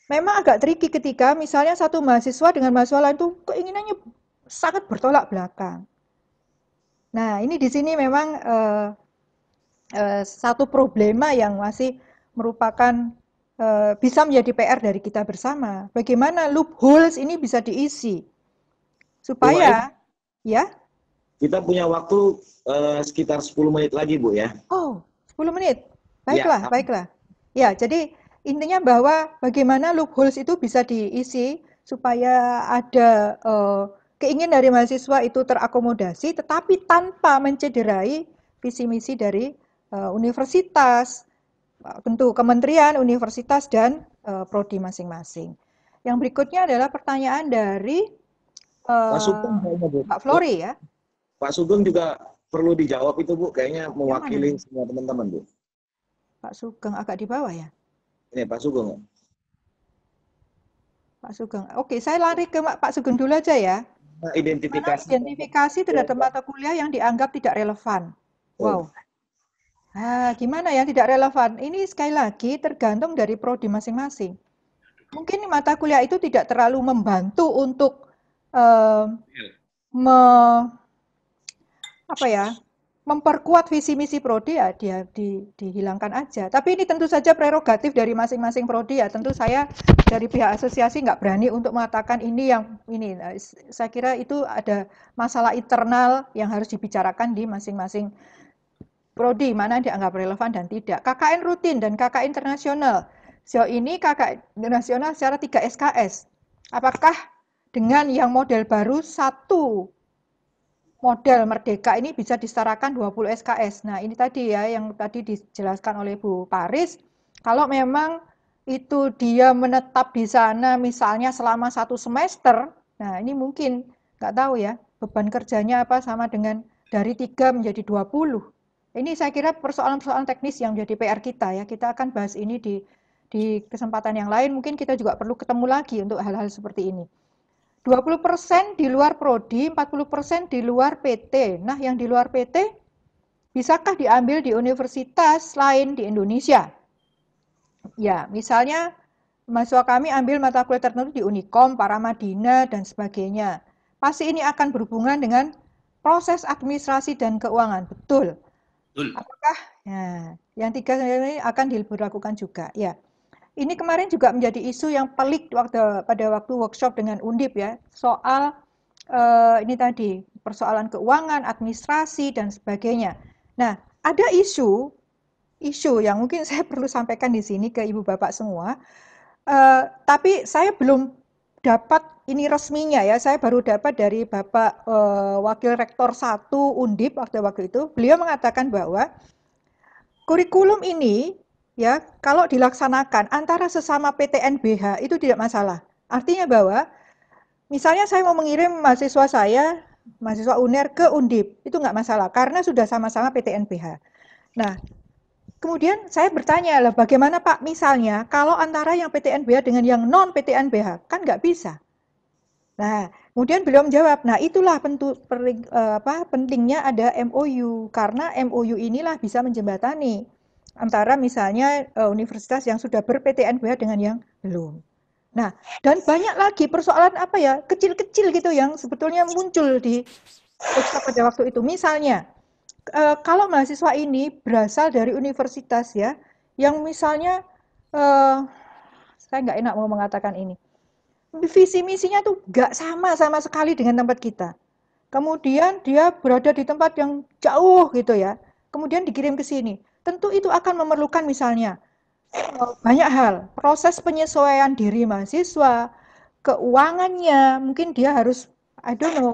Speaker 2: Memang agak tricky ketika misalnya satu mahasiswa dengan mahasiswa lain itu keinginannya sangat bertolak belakang. Nah, ini di sini memang satu problema yang masih merupakan bisa menjadi PR dari kita bersama. Bagaimana loopholes ini bisa diisi supaya ya.
Speaker 1: Kita punya waktu sekitar 10 menit lagi, Bu ya.
Speaker 2: Oh, 10 menit. Baiklah, ya. Baiklah. Ya, jadi intinya bahwa bagaimana loopholes itu bisa diisi supaya ada keinginan dari mahasiswa itu terakomodasi, tetapi tanpa mencederai visi misi dari universitas, tentu kementerian, universitas, dan prodi masing-masing. Yang berikutnya adalah pertanyaan dari Mbak Flori ya.
Speaker 1: Pak Sugeng juga perlu dijawab itu, Bu, kayaknya mewakili semua teman-teman, Bu.
Speaker 2: Pak Sugeng agak di bawah ya?
Speaker 1: Ini Pak Sugeng.
Speaker 2: Pak Sugeng. Oke, saya lari ke Pak Sugeng dulu aja ya.
Speaker 1: Nah, identifikasi
Speaker 2: terhadap mata kuliah yang dianggap tidak relevan. Wow. Nah, gimana yang tidak relevan? Ini sekali lagi tergantung dari prodi masing-masing. Mungkin mata kuliah itu tidak terlalu membantu untuk memperkuat visi misi prodi, ya dia dihilangkan aja. Tapi ini tentu saja prerogatif dari masing-masing prodi ya. Tentu saya dari pihak asosiasi nggak berani untuk mengatakan ini yang ini. Saya kira itu ada masalah internal yang harus dibicarakan di masing-masing prodi, mana yang dianggap relevan dan tidak. KKN rutin dan KKN internasional. Sejauh ini KKN nasional secara 3 SKS. Apakah dengan yang model baru satu model merdeka ini bisa disetarakan 20 SKS. Nah, ini tadi ya yang tadi dijelaskan oleh Bu Paris. Kalau memang itu dia menetap di sana misalnya selama 1 semester, nah ini mungkin nggak tahu ya beban kerjanya apa sama dengan dari 3 menjadi 20. Ini saya kira persoalan-persoalan teknis yang menjadi PR kita ya. Kita akan bahas ini di kesempatan yang lain. Mungkin kita juga perlu ketemu lagi untuk hal-hal seperti ini. 20% di luar prodi, 40% di luar PT. Nah, yang di luar PT bisakah diambil di universitas lain di Indonesia? Ya, misalnya mahasiswa kami ambil mata kuliah tertentu di Unikom, Paramadina, dan sebagainya. Pasti ini akan berhubungan dengan proses administrasi dan keuangan, betul. Apakah yang 3 ini akan diberlakukan juga? Ya. Ini kemarin juga menjadi isu yang pelik pada waktu workshop dengan Undip ya, soal ini tadi persoalan keuangan, administrasi dan sebagainya. Nah, ada isu yang mungkin saya perlu sampaikan di sini ke Ibu Bapak semua, tapi saya belum dapat ini resminya ya. Saya baru dapat dari Bapak Wakil Rektor 1 Undip waktu itu. Beliau mengatakan bahwa kurikulum ini ya, kalau dilaksanakan antara sesama PTNBH itu tidak masalah. Artinya bahwa misalnya saya mau mengirim mahasiswa saya, mahasiswa UNER ke Undip, itu nggak masalah karena sudah sama-sama PTNBH. Nah, kemudian saya bertanya lah, bagaimana Pak misalnya kalau antara yang PTNBH dengan yang non PTNBH, kan nggak bisa. Nah, kemudian beliau menjawab, nah itulah pentingnya ada MOU, karena MOU inilah bisa menjembatani antara misalnya universitas yang sudah ber-PTNBH dengan yang belum. Nah, dan banyak lagi persoalan kecil-kecil gitu yang sebetulnya muncul di pada waktu itu. Misalnya, kalau mahasiswa ini berasal dari universitas ya, yang misalnya, saya nggak enak mau mengatakan ini, visi misinya tuh nggak sama sekali dengan tempat kita. kemudian dia berada di tempat yang jauh gitu ya, kemudian dikirim ke sini. Tentu itu akan memerlukan misalnya banyak hal, proses penyesuaian diri mahasiswa, keuangannya, mungkin dia harus, I don't know,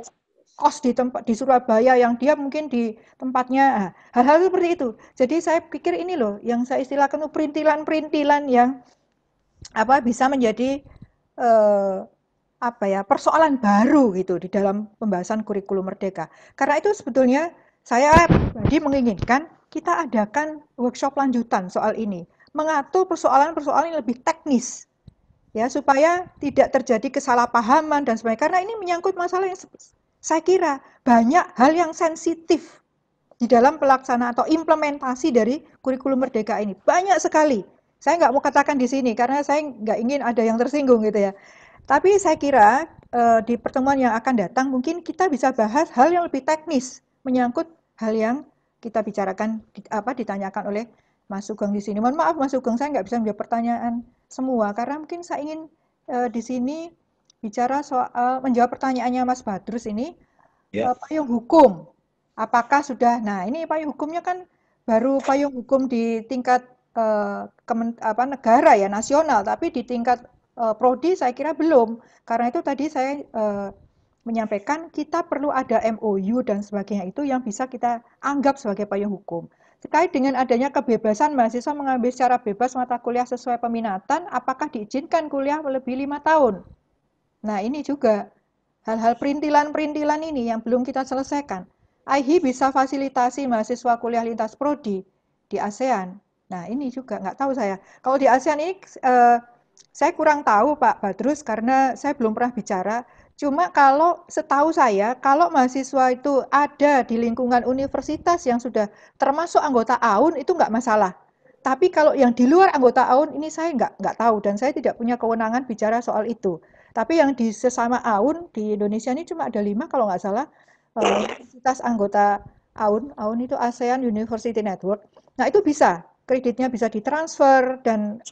Speaker 2: kos di tempat di Surabaya yang dia mungkin di tempatnya, hal-hal seperti itu. Jadi saya pikir ini loh, yang saya istilahkan perintilan-perintilan yang bisa menjadi persoalan baru gitu di dalam pembahasan kurikulum merdeka. Karena itu sebetulnya saya pribadi menginginkan kita adakan workshop lanjutan soal ini, mengatur persoalan-persoalan yang lebih teknis, ya supaya tidak terjadi kesalahpahaman dan sebagainya. Karena ini menyangkut masalah yang saya kira banyak hal yang sensitif di dalam pelaksanaan atau implementasi dari kurikulum merdeka ini. Banyak sekali. Saya nggak mau katakan di sini karena saya nggak ingin ada yang tersinggung gitu ya. Tapi saya kira di pertemuan yang akan datang mungkin kita bisa bahas hal yang lebih teknis menyangkut hal yang kita bicarakan ditanyakan oleh Mas Sugeng di sini. Mohon maaf Mas Sugeng, saya nggak bisa menjawab pertanyaan semua karena mungkin saya ingin di sini bicara soal menjawab pertanyaannya Mas Badrus ini payung hukum. Apakah sudah? Nah, ini payung hukumnya kan baru payung hukum di tingkat negara ya, nasional, tapi di tingkat prodi saya kira belum. Karena itu tadi saya menyampaikan kita perlu ada MOU dan sebagainya itu yang bisa kita anggap sebagai payung hukum. Terkait dengan adanya kebebasan mahasiswa mengambil secara bebas mata kuliah sesuai peminatan, apakah diizinkan kuliah lebih 5 tahun? Nah, ini juga hal-hal perintilan-perintilan ini yang belum kita selesaikan. IHI bisa fasilitasi mahasiswa kuliah lintas prodi di ASEAN. Nah, ini juga nggak tahu saya. Kalau di ASEAN ini saya kurang tahu Pak Badrus karena saya belum pernah bicara. Cuma kalau setahu saya, kalau mahasiswa itu ada di lingkungan universitas yang sudah termasuk anggota AUN itu nggak masalah. Tapi kalau yang di luar anggota AUN ini saya nggak tahu dan saya tidak punya kewenangan bicara soal itu. Tapi yang di sesama AUN di Indonesia ini cuma ada 5 kalau nggak salah universitas anggota AUN. AUN itu ASEAN University Network. Nah itu bisa, kreditnya bisa ditransfer dan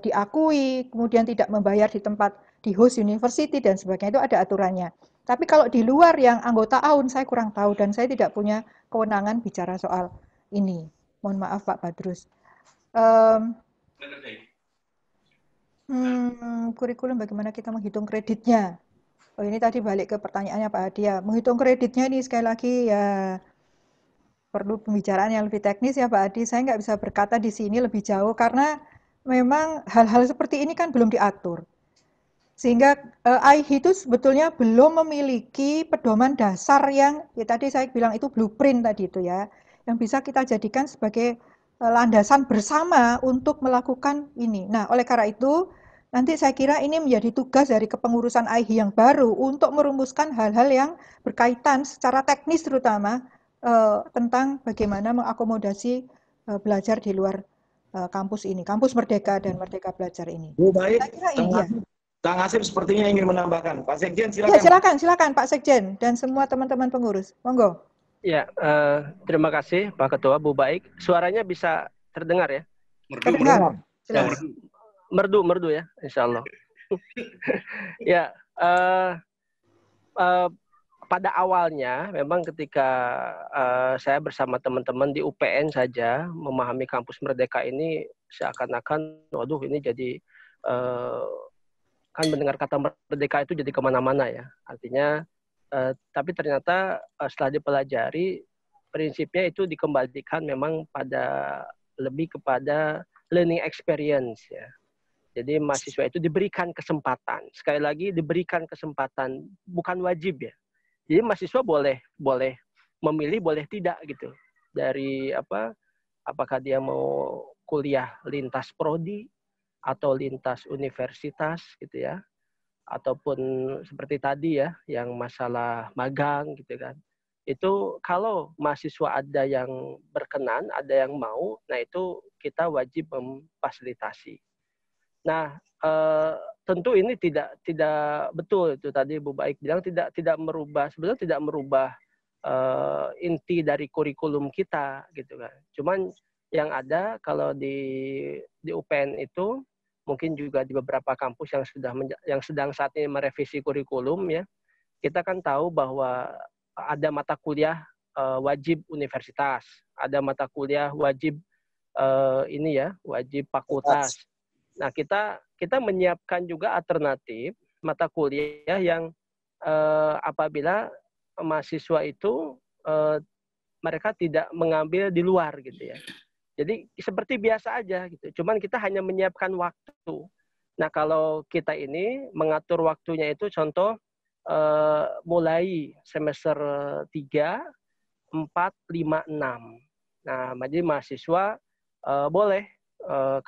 Speaker 2: diakui, kemudian tidak membayar di tempat di host university dan sebagainya itu ada aturannya. Tapi kalau di luar yang anggota AUN saya kurang tahu dan saya tidak punya kewenangan bicara soal ini. Mohon maaf Pak Badrus. Kurikulum bagaimana kita menghitung kreditnya? Oh ini tadi balik ke pertanyaannya Pak Hadi ya. Menghitung kreditnya ini sekali lagi ya perlu pembicaraan yang lebih teknis ya Pak Hadi. Saya nggak bisa berkata di sini lebih jauh karena memang hal-hal seperti ini kan belum diatur. Sehingga IHI itu sebetulnya belum memiliki pedoman dasar yang ya tadi saya bilang itu blueprint tadi itu ya. Yang bisa kita jadikan sebagai landasan bersama untuk melakukan ini. Nah oleh karena itu nanti saya kira ini menjadi tugas dari kepengurusan IHI yang baru untuk merumuskan hal-hal yang berkaitan secara teknis terutama tentang bagaimana mengakomodasi belajar di luar kampus ini, kampus Merdeka dan Merdeka Belajar ini.
Speaker 1: Bu, baik.
Speaker 2: Saya kira ini ya.
Speaker 1: Kang Asep sepertinya ingin menambahkan. Pak Sekjen
Speaker 2: Ya,
Speaker 1: silakan.
Speaker 2: silakan Pak Sekjen dan semua teman-teman pengurus. Monggo.
Speaker 6: Ya, terima kasih Pak Ketua, Bu Baik. Suaranya bisa terdengar ya?
Speaker 2: Terdengar. Jelas.
Speaker 6: Merdu ya, insya Allah. Ya, pada awalnya memang ketika saya bersama teman-teman di UPN saja memahami kampus Merdeka ini seakan-akan, waduh ini jadi kan mendengar kata merdeka itu jadi kemana-mana ya. Artinya, tapi ternyata setelah dipelajari prinsipnya itu dikembalikan memang pada lebih kepada learning experience ya. Jadi mahasiswa itu diberikan kesempatan. Sekali lagi diberikan kesempatan, bukan wajib ya. Jadi mahasiswa boleh memilih, boleh tidak gitu. Dari apakah dia mau kuliah lintas prodi atau lintas universitas gitu ya. Ataupun seperti tadi ya, yang masalah magang gitu kan. Itu kalau mahasiswa ada yang berkenan, ada yang mau, nah itu kita wajib memfasilitasi. Nah, tentu ini tidak betul itu tadi Bu Baik bilang tidak merubah, sebenarnya tidak merubah inti dari kurikulum kita gitu kan. Cuman yang ada kalau di UPN itu mungkin juga di beberapa kampus yang sedang saat ini merevisi kurikulum ya. Kita kan tahu bahwa ada mata kuliah wajib universitas, ada mata kuliah wajib wajib fakultas. Nah, kita menyiapkan juga alternatif mata kuliah yang apabila mahasiswa itu mereka tidak mengambil di luar gitu ya. Jadi seperti biasa aja gitu. Cuman kita hanya menyiapkan waktu. Nah, kalau kita ini mengatur waktunya itu contoh mulai semester 3, 4, 5, 6. Nah, jadi mahasiswa boleh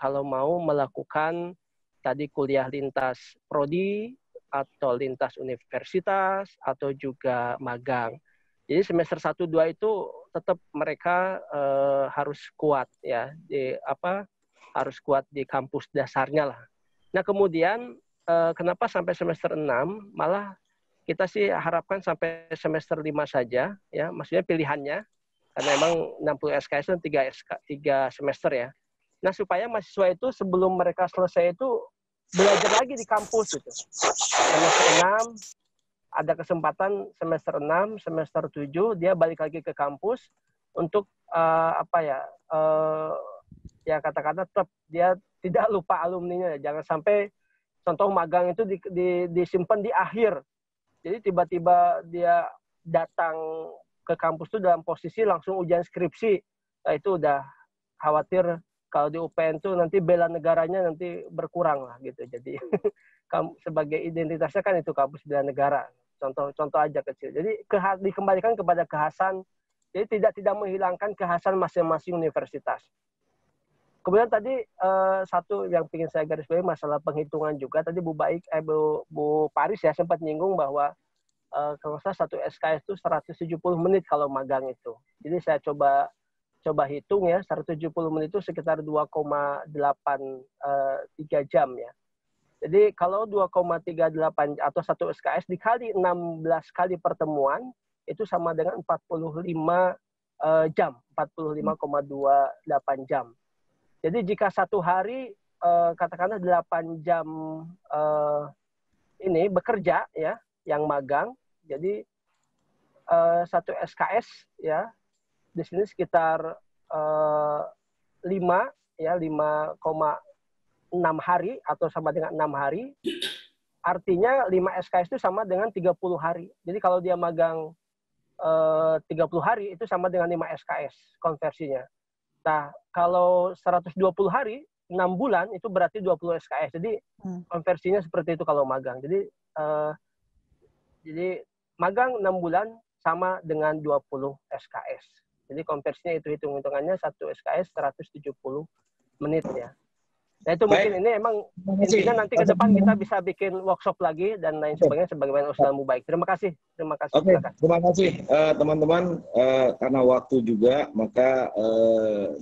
Speaker 6: kalau mau melakukan tadi kuliah lintas prodi atau lintas universitas atau juga magang. Jadi semester 1, 2 itu tetap mereka harus kuat ya, harus kuat di kampus dasarnya lah. Nah, kemudian kenapa sampai semester 6? Malah kita sih harapkan sampai semester 5 saja ya, maksudnya pilihannya karena emang 60 SKS itu 3 semester ya. Nah, supaya mahasiswa itu sebelum mereka selesai itu belajar lagi di kampus gitu. Semester 6 ada kesempatan semester 6, semester 7 dia balik lagi ke kampus untuk ya kata-kata tetap dia tidak lupa alumninya. Jangan sampai contoh magang itu disimpan di akhir. Jadi tiba-tiba dia datang ke kampus itu dalam posisi langsung ujian skripsi. Nah, itu udah khawatir kalau di UPN itu nanti bela negaranya nanti berkurang lah gitu. Jadi sebagai identitasnya kan itu kampus bela negara. Contoh aja kecil. Jadi dikembalikan kepada kekhasan. Jadi tidak menghilangkan kekhasan masing-masing universitas. Kemudian tadi satu yang ingin saya garis bawahi masalah penghitungan juga. Tadi Bu Paris ya sempat nyinggung bahwa kalau saya satu SKS itu 170 menit kalau magang itu. Jadi saya coba hitung ya, 170 menit itu sekitar 2,83 jam ya. Jadi kalau 2,38 atau satu SKS dikali 16 kali pertemuan itu sama dengan 45 jam, 45,28 jam. Jadi jika satu hari katakanlah 8 jam ini bekerja ya, yang magang, jadi satu SKS ya di sini sekitar 5 ya 5,6 hari atau sama dengan 6 hari. Artinya 5 SKS itu sama dengan 30 hari. Jadi kalau dia magang 30 hari itu sama dengan 5 SKS konversinya. Nah, kalau 120 hari, 6 bulan itu berarti 20 SKS. Jadi konversinya seperti itu kalau magang. Jadi magang 6 bulan sama dengan 20 SKS. Jadi konversinya itu hitung-hitungannya 1 SKS 170 menit ya. Nah itu mungkin ini emang intinya nanti ke depan kita bisa bikin workshop lagi dan lain sebagainya sebagaimana usahamu baik. Terima kasih.
Speaker 1: Oke, terima kasih teman-teman. Karena waktu juga maka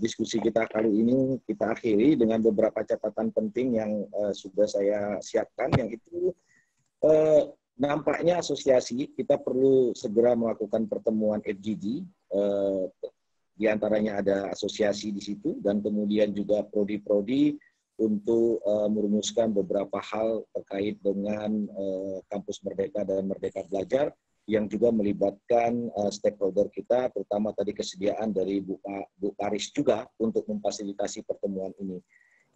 Speaker 1: diskusi kita kali ini kita akhiri dengan beberapa catatan penting yang sudah saya siapkan. Yang itu nampaknya asosiasi kita perlu segera melakukan pertemuan FGD. Di antaranya ada asosiasi di situ dan kemudian juga prodi-prodi untuk merumuskan beberapa hal terkait dengan kampus Merdeka dan Merdeka Belajar yang juga melibatkan stakeholder kita, terutama tadi kesediaan dari Bu Paris juga untuk memfasilitasi pertemuan ini.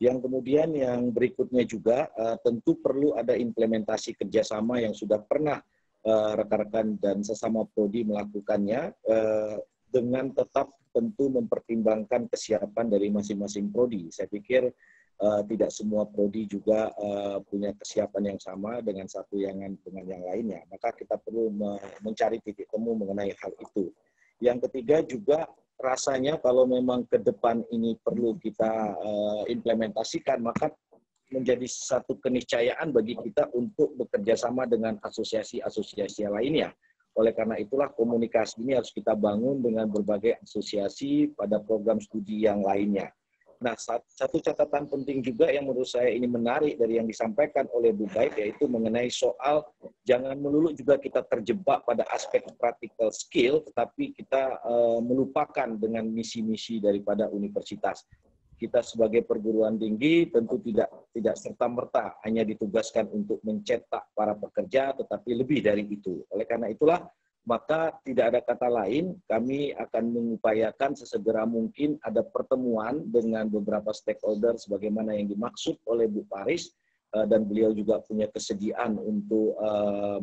Speaker 1: Yang kemudian yang berikutnya juga tentu perlu ada implementasi kerjasama yang sudah pernah rekan-rekan dan sesama prodi melakukannya dengan tetap tentu mempertimbangkan kesiapan dari masing-masing prodi. Saya pikir tidak semua prodi juga punya kesiapan yang sama dengan satu dengan yang lainnya. Maka kita perlu mencari titik temu mengenai hal itu. Yang ketiga juga rasanya kalau memang ke depan ini perlu kita implementasikan, maka menjadi satu keniscayaan bagi kita untuk bekerja sama dengan asosiasi-asosiasi lainnya. Oleh karena itulah komunikasi ini harus kita bangun dengan berbagai asosiasi pada program studi yang lainnya. Nah, satu catatan penting juga yang menurut saya ini menarik dari yang disampaikan oleh Bu Baik, yaitu mengenai soal jangan melulu juga kita terjebak pada aspek practical skill, tetapi kita melupakan dengan misi-misi daripada universitas. Kita sebagai perguruan tinggi tentu tidak serta-merta hanya ditugaskan untuk mencetak para pekerja, tetapi lebih dari itu. Oleh karena itulah maka tidak ada kata lain, kami akan mengupayakan sesegera mungkin ada pertemuan dengan beberapa stakeholder sebagaimana yang dimaksud oleh Bu Paris, dan beliau juga punya kesediaan untuk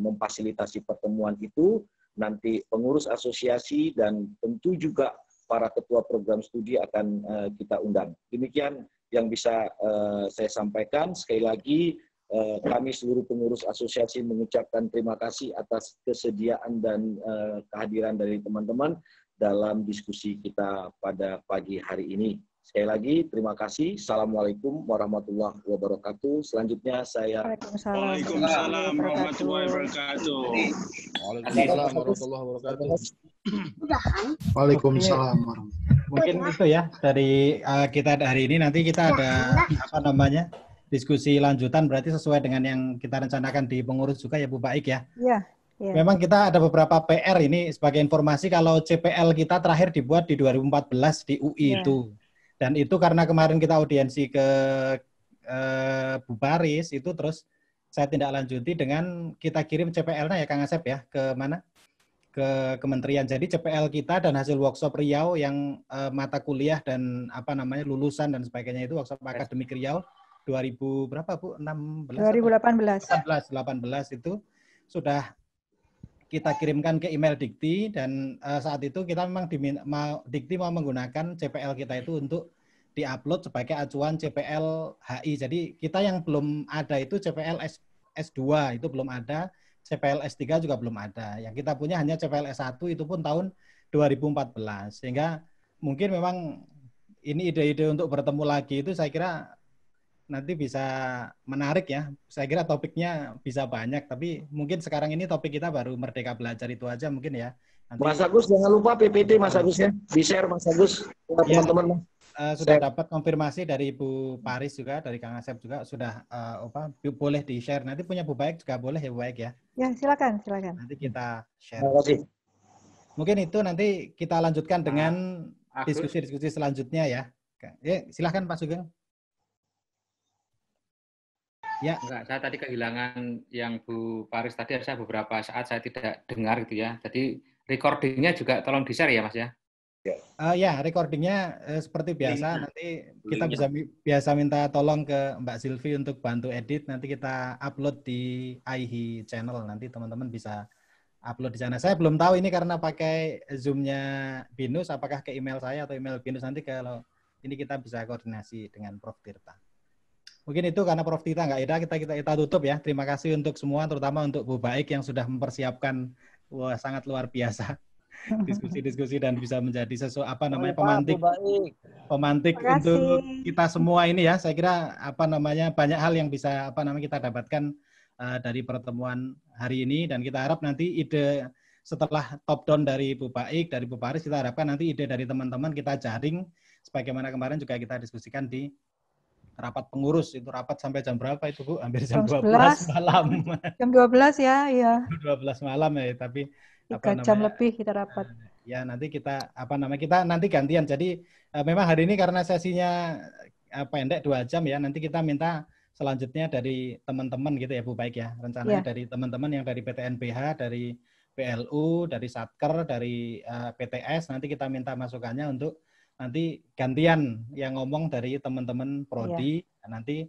Speaker 1: memfasilitasi pertemuan itu. Nanti pengurus asosiasi dan tentu juga para ketua program studi akan kita undang. Demikian yang bisa saya sampaikan. Sekali lagi, kami seluruh pengurus asosiasi mengucapkan terima kasih atas kesediaan dan kehadiran dari teman-teman dalam diskusi kita pada pagi hari ini. Sekali lagi, terima kasih. Assalamualaikum warahmatullahi wabarakatuh. Selanjutnya saya...
Speaker 3: Waalaikumsalam warahmatullahi wabarakatuh.
Speaker 5: Waalaikumsalam warahmatullahi wabarakatuh.
Speaker 4: Waalaikumsalam. Mungkin itu ya dari kita hari ini. Nanti kita ada diskusi lanjutan, berarti sesuai dengan yang kita rencanakan di pengurus juga ya Bu Baik ya.
Speaker 2: Iya.
Speaker 4: Memang kita ada beberapa PR ini sebagai informasi kalau CPL kita terakhir dibuat di 2014 di UI itu. Dan itu karena kemarin kita audiensi ke Bu Paris itu, terus saya tindak lanjuti dengan kita kirim CPL-nya ya Kang Asep ya ke mana? Ke kementerian. Jadi CPL kita dan hasil workshop Riau yang mata kuliah dan lulusan dan sebagainya itu workshop akademik Riau 2000 berapa Bu?
Speaker 2: 2018
Speaker 4: itu sudah kita kirimkan ke email Dikti, dan saat itu kita memang Dikti mau menggunakan CPL kita itu untuk diupload sebagai acuan CPL HI. Jadi kita yang belum ada itu CPL S2 itu belum ada, CPL S3 juga belum ada. Yang kita punya hanya CPL S1 itu pun tahun 2014. Sehingga mungkin memang ini ide-ide untuk bertemu lagi itu saya kira nanti bisa menarik ya. Saya kira topiknya bisa banyak, tapi mungkin sekarang ini topik kita baru Merdeka Belajar itu aja mungkin ya. Nanti,
Speaker 1: Mas Agus jangan lupa PPT Mas Agus ya, di-share Mas Agus teman-teman.
Speaker 4: Sudah dapat konfirmasi dari Bu Paris juga, dari Kang Asep juga sudah boleh di-share. Nanti punya Bu Baik juga boleh ya Bu Baik ya.
Speaker 2: Ya, silakan.
Speaker 4: Nanti kita share.
Speaker 1: Terima kasih.
Speaker 4: Mungkin itu nanti kita lanjutkan dengan diskusi-diskusi selanjutnya ya. Silakan Pak Sugeng.
Speaker 7: Ya, enggak, saya tadi kehilangan yang Bu Paris tadi, saya beberapa saat saya tidak dengar gitu ya. Jadi recordingnya juga tolong di-share ya Mas ya.
Speaker 4: Ya, recordingnya seperti biasa. Nanti kita biasa minta tolong ke Mbak Silvi untuk bantu edit. Nanti kita upload di IHI channel. Nanti teman-teman bisa upload di sana. Saya belum tahu ini karena pakai Zoom-nya Binus, apakah ke email saya atau email Binus. Nanti kalau ini kita bisa koordinasi dengan Prof. Tirta. Mungkin itu karena Prof. Tirta nggak ada, kita tutup ya. Terima kasih untuk semua, terutama untuk Bu Baik yang sudah mempersiapkan sangat luar biasa diskusi-diskusi dan bisa menjadi pemantik untuk kita semua ini ya. Saya kira banyak hal yang bisa kita dapatkan dari pertemuan hari ini, dan kita harap nanti ide setelah top down dari Bu Baik, dari Bu Paris, kita harapkan nanti ide dari teman-teman kita jaring sebagaimana kemarin juga kita diskusikan di rapat pengurus. Itu rapat sampai jam berapa itu Bu? Hampir jam 12 malam.
Speaker 2: Jam 12 ya, iya.
Speaker 4: 12 malam ya, tapi
Speaker 2: 3 jam lebih kita rapat.
Speaker 4: Ya, nanti kita kita nanti gantian. Jadi memang hari ini karena sesinya pendek 2 jam ya, nanti kita minta selanjutnya dari teman-teman gitu ya Bu Baik ya. Rencananya dari teman-teman yang dari PTNBH, dari PLU, dari Satker, dari PTS, nanti kita minta masukannya untuk nanti gantian yang ngomong dari teman-teman prodi. Nanti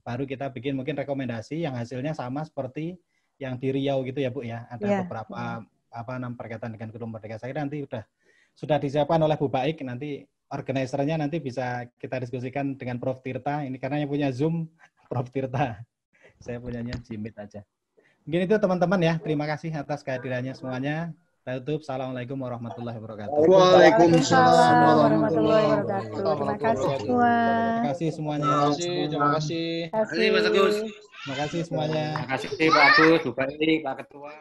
Speaker 4: baru kita bikin mungkin rekomendasi yang hasilnya sama seperti yang di Riau gitu ya Bu ya. Ada beberapa berkaitan dengan kurikulum Merdeka. Saya kira nanti sudah disiapkan oleh Bu Baik. Nanti organisernya nanti bisa kita diskusikan dengan Prof. Tirta. Ini karena yang punya Zoom Prof. Tirta. Saya punyanya Jimit aja. Mungkin itu teman-teman ya. Terima kasih atas kehadirannya semuanya. Kita tutup. Assalamualaikum warahmatullahi wabarakatuh.
Speaker 2: Waalaikumsalam warahmatullahi wabarakatuh. Terima kasih semua.
Speaker 4: Terima kasih semuanya.
Speaker 5: Terima kasih.
Speaker 7: Terima kasih Mas Agus.
Speaker 4: Terima kasih semuanya.
Speaker 7: Terima kasih Pak Agus, Bu Baik, Pak Ketua.